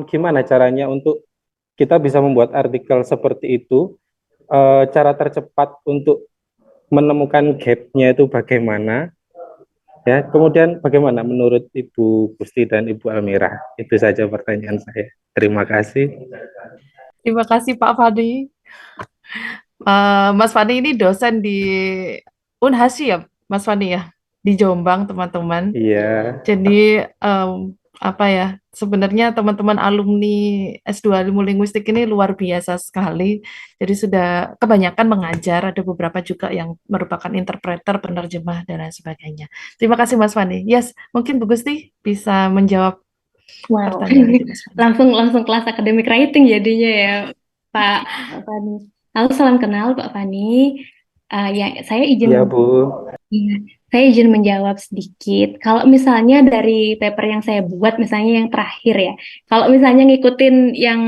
gimana caranya untuk kita bisa membuat artikel seperti itu? Cara tercepat untuk menemukan gap-nya itu bagaimana? Ya, kemudian bagaimana menurut Ibu Gusti dan Ibu Almira? Itu saja pertanyaan saya. Terima kasih. Terima kasih Pak Fadi. Mas Fani ini dosen di Unhasi ya, Mas Fani ya, di Jombang teman-teman. Iya. Jadi apa ya, sebenarnya teman-teman alumni S2 Ilmu Linguistik ini luar biasa sekali. Jadi sudah kebanyakan mengajar, ada beberapa juga yang merupakan interpreter, penerjemah dan lain sebagainya. Terima kasih Mas Fani. Yes, mungkin Bu Gusti bisa menjawab pertanyaan dari Mas Fani. langsung kelas academic writing jadinya ya Pak Fani. Halo, salam kenal Pak Fani. Ya saya izin Iya Bu. saya izin menjawab sedikit. Kalau misalnya dari paper yang saya buat, misalnya yang terakhir ya, kalau misalnya ngikutin yang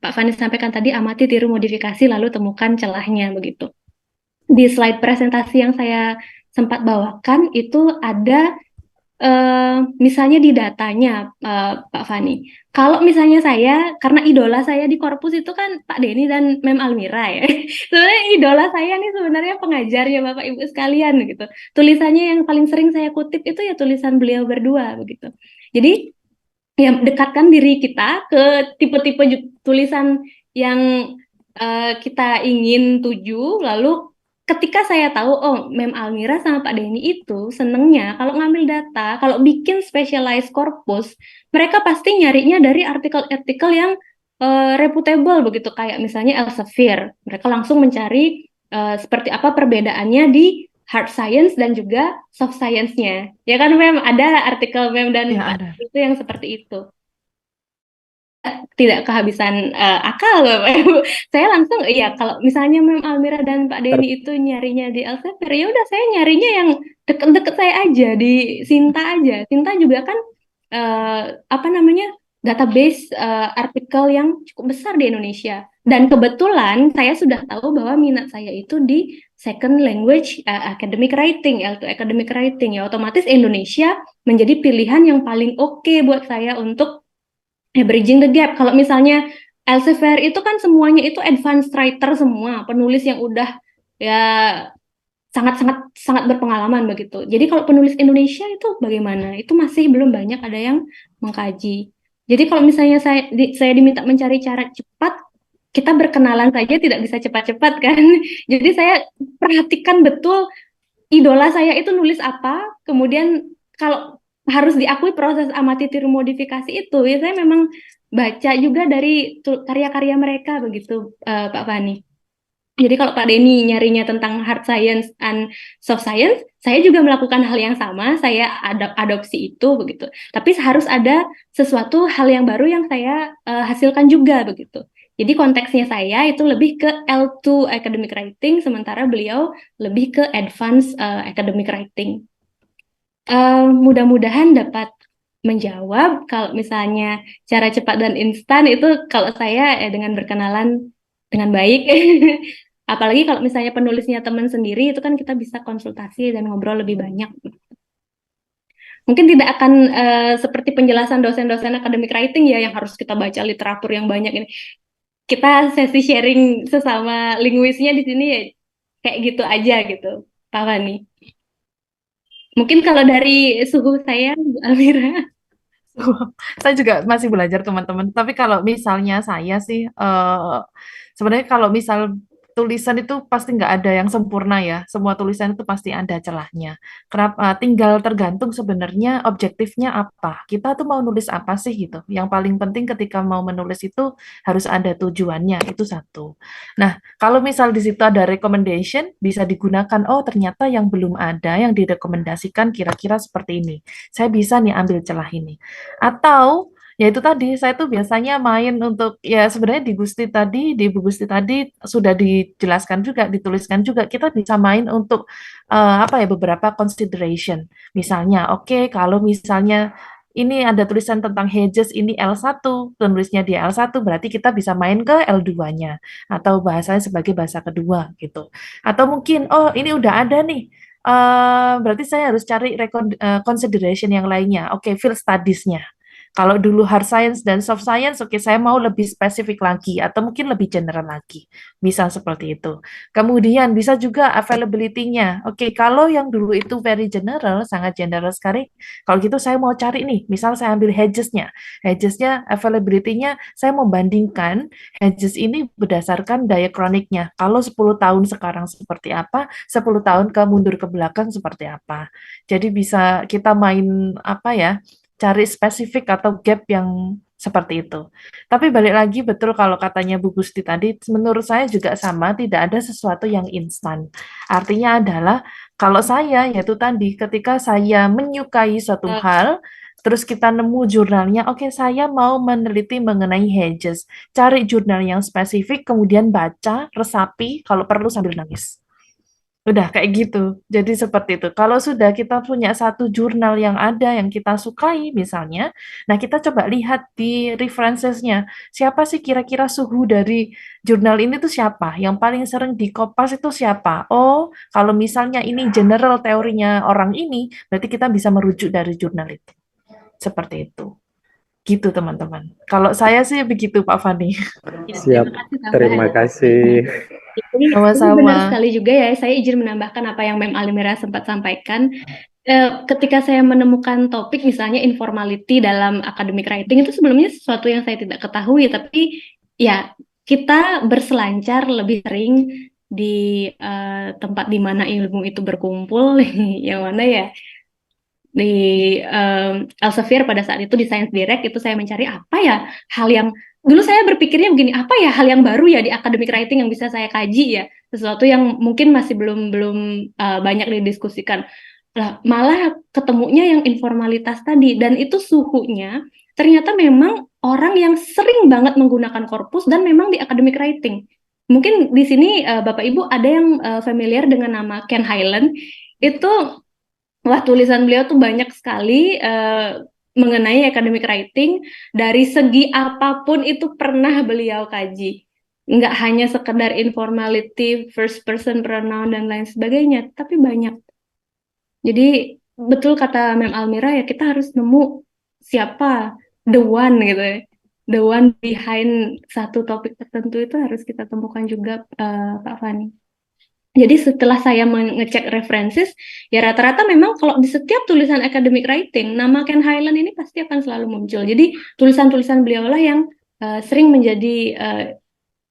Pak Fani sampaikan tadi, amati, tiru, modifikasi, lalu temukan celahnya begitu. Di slide presentasi yang saya sempat bawakan itu ada misalnya di datanya, Pak Fani. Kalau misalnya saya, karena idola saya di Korpus itu kan Pak Denny dan Mem Almira ya. Sebenarnya idola saya nih sebenarnya pengajarnya Bapak Ibu sekalian gitu. Tulisannya yang paling sering saya kutip itu ya tulisan beliau berdua begitu. Jadi ya dekatkan diri kita ke tipe-tipe tulisan yang kita ingin tuju, lalu ketika saya tahu oh Mem Almira sama Pak Denny itu senengnya kalau ngambil data, kalau bikin specialized corpus, mereka pasti nyarinya dari artikel-artikel yang reputable begitu, kayak misalnya Elsevier. Mereka langsung mencari seperti apa perbedaannya di hard science dan juga soft science-nya. Ya kan Mem, ada artikel Mem dan Ya Pak ada. itu yang seperti itu. Tidak kehabisan akal Bapak Ibu. Saya langsung iya kalau misalnya Mem Almira dan Pak Ter- Denny itu nyarinya di Elsevier, ya udah saya nyarinya yang deket-deket saya aja di Sinta aja. Sinta juga kan apa namanya database artikel yang cukup besar di Indonesia. Dan kebetulan saya sudah tahu bahwa minat saya itu di second language academic writing, L2 academic writing, ya otomatis Indonesia menjadi pilihan yang paling oke buat saya untuk bridging the gap. Kalau misalnya Elsevier itu kan semuanya itu advanced writer semua, penulis yang udah ya sangat-sangat sangat berpengalaman begitu. Jadi kalau penulis Indonesia itu bagaimana? Itu masih belum banyak ada yang mengkaji. Jadi kalau misalnya saya diminta mencari cara cepat, kita berkenalan saja tidak bisa cepat-cepat kan. Jadi saya perhatikan betul idola saya itu nulis apa, kemudian kalau harus diakui proses amati tiru modifikasi itu, ya saya memang baca juga dari karya-karya mereka begitu, Pak Fani. Jadi kalau Pak Denny nyarinya tentang hard science and soft science, saya juga melakukan hal yang sama, saya adopsi itu begitu. Tapi harus ada sesuatu hal yang baru yang saya hasilkan juga begitu. Jadi konteksnya saya itu lebih ke L2 academic writing, sementara beliau lebih ke advanced academic writing. Mudah-mudahan dapat menjawab. Kalau misalnya cara cepat dan instan itu kalau saya dengan berkenalan dengan baik. Apalagi kalau misalnya penulisnya teman sendiri itu kan kita bisa konsultasi dan ngobrol lebih banyak. Mungkin tidak akan seperti penjelasan dosen-dosen academic writing ya yang harus kita baca literatur yang banyak ini. Kita sesi sharing sesama linguisnya di sini ya kayak gitu aja gitu, Pak Fani. Mungkin kalau dari suhu saya, Bu Almira. Saya juga masih belajar teman-teman. Tapi kalau misalnya saya sih, sebenarnya kalau misal tulisan itu pasti nggak ada yang sempurna ya. Semua tulisan itu pasti ada celahnya. Kenapa? Tinggal tergantung sebenarnya objektifnya apa. Kita tuh mau nulis apa sih gitu. Yang paling penting ketika mau menulis itu harus ada tujuannya. Itu satu. Nah, kalau misal di situ ada recommendation, bisa digunakan. Oh, ternyata yang belum ada, yang direkomendasikan kira-kira seperti ini. Saya bisa nih ambil celah ini. Atau ya itu tadi saya tuh biasanya main untuk ya sebenarnya di Bu Gusti tadi sudah dijelaskan juga, dituliskan juga kita bisa main untuk apa ya beberapa consideration. Misalnya, oke kalau misalnya ini ada tulisan tentang hedges ini L1, penulisnya di L1 berarti kita bisa main ke L2-nya atau bahasanya sebagai bahasa kedua gitu. Atau mungkin oh ini udah ada nih berarti saya harus cari consideration yang lainnya. Oke, field studies-nya. Kalau dulu hard science dan soft science, oke, saya mau lebih spesifik lagi atau mungkin lebih general lagi. Bisa seperti itu. Kemudian bisa juga availability-nya. Oke, kalau yang dulu itu very general, sangat general sekali. Kalau gitu saya mau cari nih, misal saya ambil hedges-nya. Hedges-nya, availability-nya, saya mau bandingkan hedges ini berdasarkan diachronicnya. Kalau 10 tahun sekarang seperti apa, 10 tahun mundur ke belakang seperti apa. Jadi bisa kita main apa ya, cari spesifik atau gap yang seperti itu. Tapi balik lagi betul kalau katanya Bu Gusti tadi, menurut saya juga sama, tidak ada sesuatu yang instan. Artinya adalah kalau saya yaitu tadi ketika saya menyukai suatu hal, terus kita nemu jurnalnya, oke saya mau meneliti mengenai hedges, cari jurnal yang spesifik, kemudian baca, resapi, kalau perlu sambil nangis. Udah kayak gitu. Jadi seperti itu. Kalau sudah kita punya satu jurnal yang ada yang kita sukai misalnya, nah kita coba lihat di references-nya. Siapa sih kira-kira suhu dari jurnal ini tuh siapa? Yang paling sering di Kopas itu siapa? Oh, kalau misalnya ini general teorinya orang ini, berarti kita bisa merujuk dari jurnal itu. Seperti itu. Gitu teman-teman. Kalau saya sih begitu Pak Fani. Ya, Siap, terima kasih terima tambahan. kasih. Ini benar Sama-sama. sekali juga ya. Saya izin menambahkan apa yang Mem Alimera sempat sampaikan. Ketika saya menemukan topik misalnya informality dalam academic writing itu sebelumnya sesuatu yang saya tidak ketahui, tapi ya kita berselancar lebih sering di tempat di mana ilmu itu berkumpul, yang mana ya di Elsevier pada saat itu di Science Direct itu saya mencari apa ya hal yang dulu saya berpikirnya begini, apa ya hal yang baru ya di academic writing yang bisa saya kaji ya, sesuatu yang mungkin masih belum belum banyak didiskusikan. Lah, malah ketemunya yang informalitas tadi dan itu suhunya ternyata memang orang yang sering banget menggunakan korpus dan memang di academic writing. Mungkin di sini Bapak Ibu ada yang familiar dengan nama Ken Highland. Itu wah, tulisan beliau tuh banyak sekali mengenai academic writing dari segi apapun itu pernah beliau kaji. Nggak hanya sekedar informality, first person pronoun dan lain sebagainya, tapi banyak. Jadi betul kata Mem Almira ya kita harus nemu siapa the one gitu ya. The one behind satu topik tertentu itu harus kita temukan juga Pak Fani. Jadi setelah saya mengecek references, ya rata-rata memang kalau di setiap tulisan academic writing, nama Ken Highland ini pasti akan selalu muncul. Jadi tulisan-tulisan beliau lah yang sering menjadi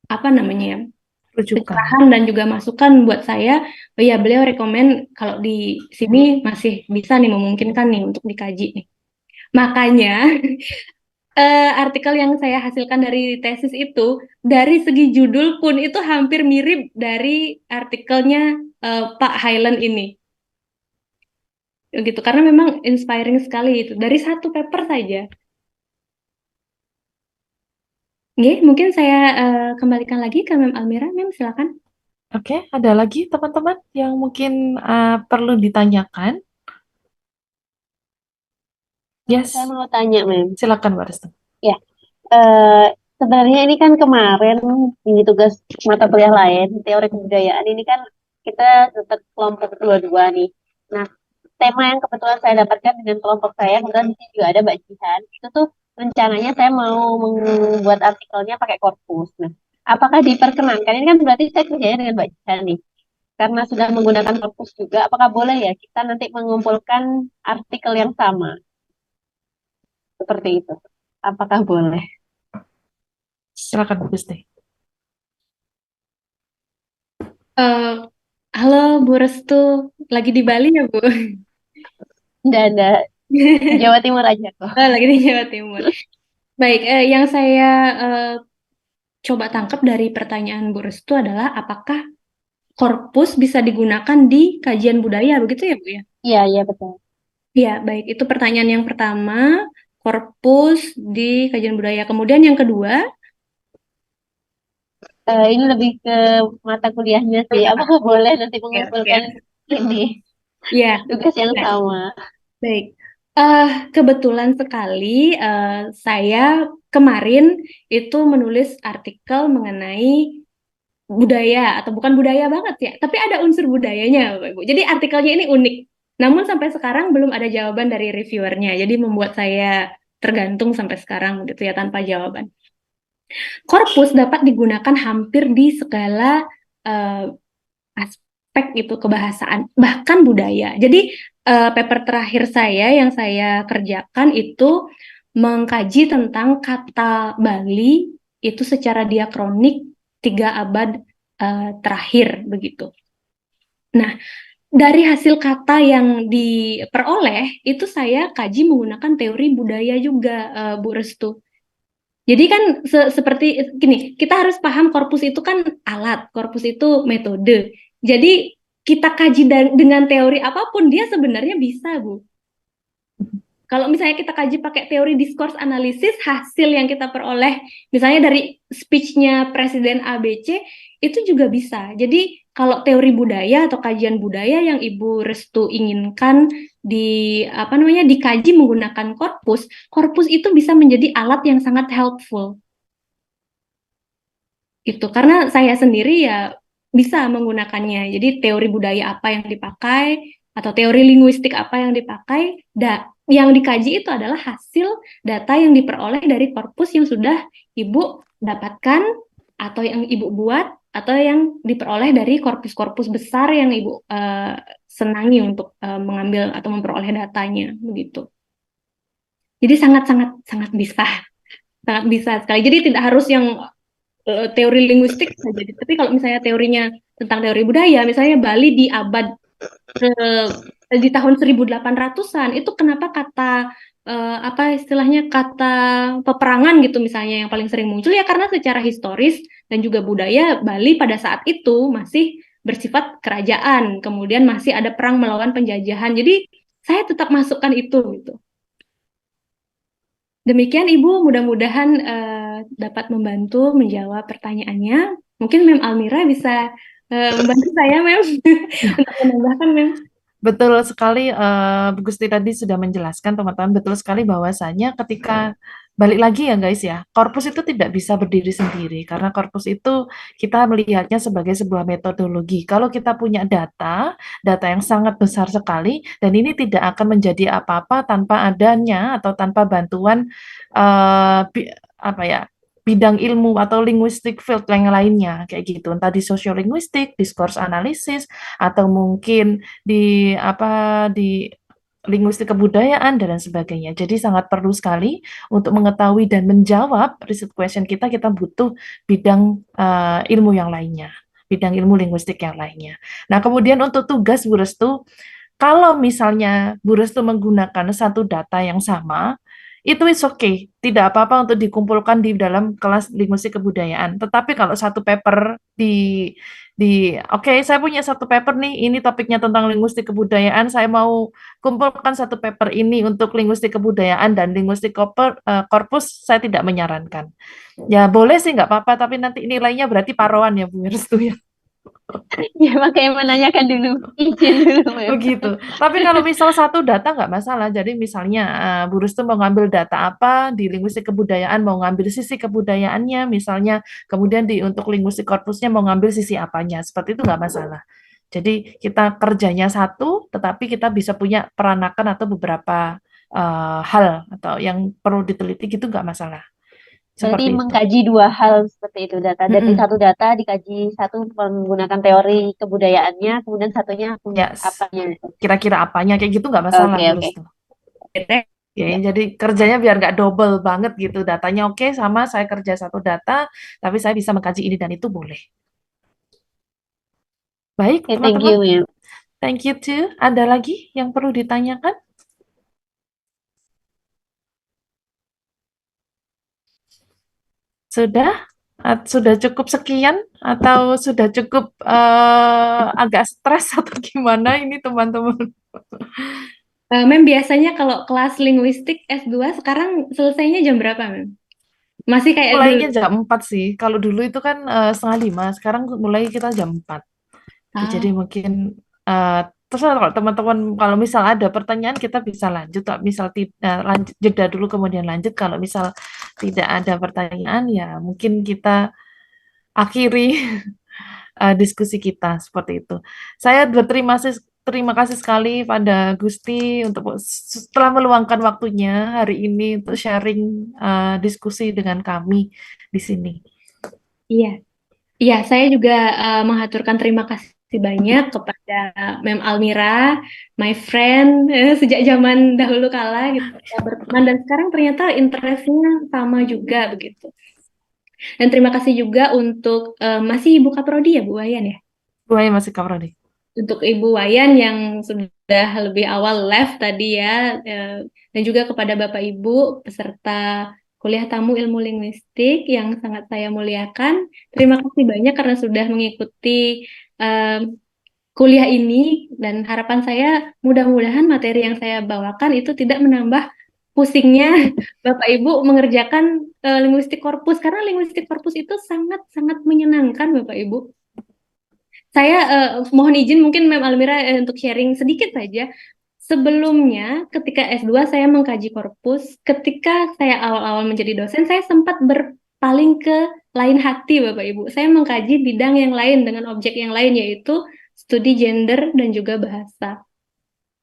apa namanya ya, Rujukan. pencerahan dan juga masukan buat saya. Oh ya, beliau rekomen kalau di sini masih bisa nih memungkinkan nih untuk dikaji nih. Makanya artikel yang saya hasilkan dari tesis itu dari segi judul pun itu hampir mirip dari artikelnya Pak Highland ini gitu karena memang inspiring sekali itu dari satu paper saja. Nggih, mungkin saya kembalikan lagi ke Mem Almira. Mem, silakan. Oke, ada lagi teman-teman yang mungkin perlu ditanyakan? Yes, Saya mau tanya, Mem. silakan Mbak Restu. Ya, sebenarnya ini kan kemarin ini tugas mata kuliah lain, teori kebudayaan ini kan kita tetap kelompok dua-dua nih. Nah, tema yang kebetulan saya dapatkan dengan kelompok saya, kebetulan di sini juga ada Mbak Jihan, itu tuh rencananya saya mau membuat artikelnya pakai korpus. Nah, apakah diperkenankan? Ini kan berarti saya kerjanya dengan Mbak Jihan nih. Karena sudah menggunakan korpus juga, apakah boleh ya kita nanti mengumpulkan artikel yang sama? Seperti itu. Apakah boleh? Silakan Bu Gusti. Halo Bu Restu, lagi di Bali ya Bu? Enggak. Jawa Timur aja kok. Lagi di Jawa Timur. Baik, yang saya coba tangkap dari pertanyaan Bu Restu adalah apakah korpus bisa digunakan di kajian budaya, begitu ya Bu ya? Iya, betul. Ya, baik. Itu pertanyaan yang pertama, korpus di kajian budaya. Kemudian yang kedua, Ini lebih ke mata kuliahnya sih. Apakah boleh nanti mengumpulkan ini ya, tugas yang ya, sama? baik. Kebetulan sekali saya kemarin itu menulis artikel mengenai budaya atau bukan budaya banget ya, tapi ada unsur budayanya, Bapak Ibu. Jadi artikelnya ini unik. Namun sampai sekarang belum ada jawaban dari reviewernya. Jadi membuat saya tergantung sampai sekarang gitu ya tanpa jawaban. Korpus dapat digunakan hampir di segala aspek itu kebahasaan, bahkan budaya. Jadi paper terakhir saya yang saya kerjakan itu mengkaji tentang kata Bali itu secara diakronik 3 abad terakhir begitu. Nah, dari hasil kata yang diperoleh itu saya kaji menggunakan teori budaya juga, Bu Restu. Jadi kan seperti gini, kita harus paham korpus itu kan alat, korpus itu metode. Jadi kita kaji dengan teori apapun dia sebenarnya bisa, Bu. Kalau misalnya kita kaji pakai teori discourse analysis, hasil yang kita peroleh, misalnya dari speech-nya Presiden ABC, itu juga bisa. Jadi kalau teori budaya atau kajian budaya yang Ibu Restu inginkan dikaji menggunakan korpus, korpus itu bisa menjadi alat yang sangat helpful. Gitu. Karena saya sendiri ya bisa menggunakannya. Jadi teori budaya apa yang dipakai atau teori linguistik apa yang dipakai, yang dikaji itu adalah hasil data yang diperoleh dari korpus yang sudah Ibu dapatkan atau yang Ibu buat atau yang diperoleh dari korpus-korpus besar yang Ibu senangi untuk mengambil atau memperoleh datanya begitu. Jadi sangat bisa sangat bisa sekali. Jadi tidak harus yang teori linguistik saja. Tapi kalau misalnya teorinya tentang teori budaya, misalnya Bali di abad di tahun 1800-an, itu kenapa kata apa istilahnya kata peperangan gitu misalnya yang paling sering muncul ya karena secara historis dan juga budaya Bali pada saat itu masih bersifat kerajaan, kemudian masih ada perang melawan penjajahan. Jadi saya tetap masukkan itu gitu. Demikian Ibu, mudah-mudahan dapat membantu menjawab pertanyaannya. Mungkin Mem Almira bisa membantu saya, Mem, untuk menambahkan, Mem. Betul sekali, Bu Gusti tadi sudah menjelaskan teman-teman, betul sekali bahwasanya ketika balik lagi ya guys ya, korpus itu tidak bisa berdiri sendiri karena korpus itu kita melihatnya sebagai sebuah metodologi. Kalau kita punya data yang sangat besar sekali dan ini tidak akan menjadi apa-apa tanpa adanya atau tanpa bantuan bidang ilmu atau linguistik field yang lainnya kayak gitu, entah di sosiolinguistik, discourse analysis atau mungkin di linguistik kebudayaan dan lain sebagainya. Jadi sangat perlu sekali untuk mengetahui dan menjawab riset question kita butuh bidang ilmu yang lainnya, bidang ilmu linguistik yang lainnya. Nah, kemudian untuk tugas Bu Restu, kalau misalnya Bu Restu menggunakan satu data yang sama, itu is okay, tidak apa-apa untuk dikumpulkan di dalam kelas linguistik kebudayaan. Tetapi kalau satu paper saya punya satu paper nih, ini topiknya tentang linguistik kebudayaan, saya mau kumpulkan satu paper ini untuk linguistik kebudayaan dan linguistik korpus, saya tidak menyarankan. Ya boleh sih nggak apa-apa, tapi nanti nilainya berarti paroan ya Bu Restu ya. Ya makanya menanyakan dulu, izin dulu. Begitu. Tapi kalau misal satu data nggak masalah. Jadi misalnya Bu Restu mau ngambil data apa di linguistik kebudayaan, mau ngambil sisi kebudayaannya misalnya, kemudian untuk linguistik korpusnya mau ngambil sisi apanya, seperti itu nggak masalah. Jadi kita kerjanya satu, tetapi kita bisa punya peranakan atau beberapa hal atau yang perlu diteliti gitu nggak masalah. Berarti Seperti itu. mengkaji dua hal seperti itu data. Dari satu data dikaji satu menggunakan teori kebudayaannya, kemudian satunya Yes. apanya. Kira-kira apanya kayak gitu nggak masalah Bu Restu. Ya, jadi kerjanya biar nggak double banget gitu. Datanya oke, sama saya kerja satu data, tapi saya bisa mengkaji ini dan itu boleh. Baik, Okay, thank you, teman-teman. Ma'am. Thank you too. Ada lagi yang perlu ditanyakan? Sudah? Sudah cukup sekian? Atau sudah cukup agak stres atau gimana ini teman-teman? Mem, biasanya kalau kelas linguistik S2 sekarang selesainya jam berapa, Mem? Masih kayak Mulainya dulu? jam 4 sih. Kalau dulu itu kan 4:30, sekarang mulai kita jam 4. Jadi mungkin terserah kalau teman-teman, kalau misal ada pertanyaan kita bisa lanjut. Misal lanjut jeda dulu kemudian lanjut. Kalau misal tidak ada pertanyaan ya mungkin kita akhiri diskusi kita seperti itu. Saya terima kasih sekali pada Gusti untuk setelah meluangkan waktunya hari ini untuk sharing diskusi dengan kami di sini. Iya, saya juga mengaturkan terima kasih banyak kepada Mem Almira, my friend, sejak zaman dahulu kala gitu, kita berteman dan sekarang ternyata interestnya sama juga begitu. Dan terima kasih juga untuk masih Ibu Kaprodi ya, Bu Wayan ya? Bu Wayan masih Kaprodi. Untuk Ibu Wayan yang sudah lebih awal left tadi ya, dan juga kepada Bapak Ibu peserta kuliah tamu ilmu linguistik yang sangat saya muliakan. Terima kasih banyak karena sudah mengikuti kuliah ini dan harapan saya mudah-mudahan materi yang saya bawakan itu tidak menambah pusingnya Bapak Ibu mengerjakan linguistik korpus, karena linguistik korpus itu sangat-sangat menyenangkan Bapak Ibu. Saya mohon izin mungkin Mem Almira untuk sharing sedikit saja. Sebelumnya, ketika S2 saya mengkaji korpus, ketika saya awal-awal menjadi dosen, saya sempat berpaling ke lain hati, Bapak Ibu. Saya mengkaji bidang yang lain dengan objek yang lain, yaitu studi gender dan juga bahasa.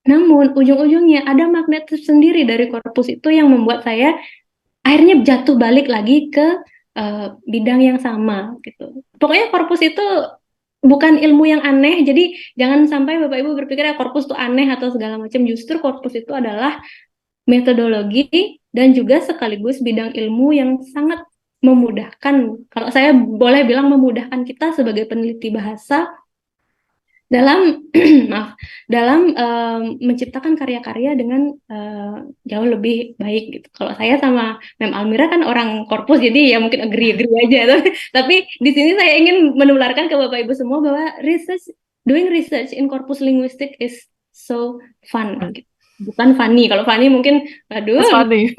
Namun, ujung-ujungnya ada magnet tersendiri dari korpus itu yang membuat saya akhirnya jatuh balik lagi ke bidang yang sama, gitu. Pokoknya korpus itu bukan ilmu yang aneh, jadi jangan sampai Bapak Ibu berpikir ya korpus itu aneh atau segala macam. Justru korpus itu adalah metodologi dan juga sekaligus bidang ilmu yang sangat memudahkan, kalau saya boleh bilang memudahkan kita sebagai peneliti bahasa dalam maaf, dalam menciptakan karya-karya dengan jauh lebih baik gitu. Kalau saya sama Mem Almira kan orang korpus, jadi ya mungkin agree-agree aja. Tapi di sini saya ingin menularkan ke Bapak Ibu semua bahwa doing research in corpus linguistic is so fun. Gitu. Bukan funny. Kalau funny mungkin, Mas aduh, Fani.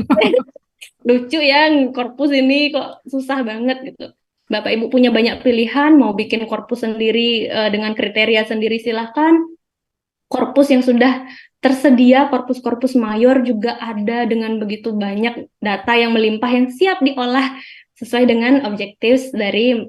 lucu ya, korpus ini kok susah banget gitu. Bapak Ibu punya banyak pilihan, mau bikin korpus sendiri dengan kriteria sendiri silahkan. Korpus yang sudah tersedia, korpus-korpus mayor juga ada dengan begitu banyak data yang melimpah yang siap diolah sesuai dengan objektif dari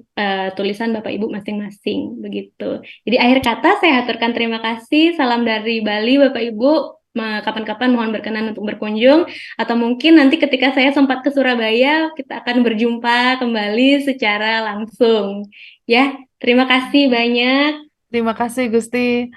tulisan Bapak Ibu masing-masing begitu. Jadi akhir kata saya aturkan terima kasih, salam dari Bali Bapak Ibu. Kapan-kapan mohon berkenan untuk berkunjung, atau mungkin nanti ketika saya sempat ke Surabaya kita akan berjumpa kembali secara langsung ya. Terima kasih banyak. Terima kasih Gusti.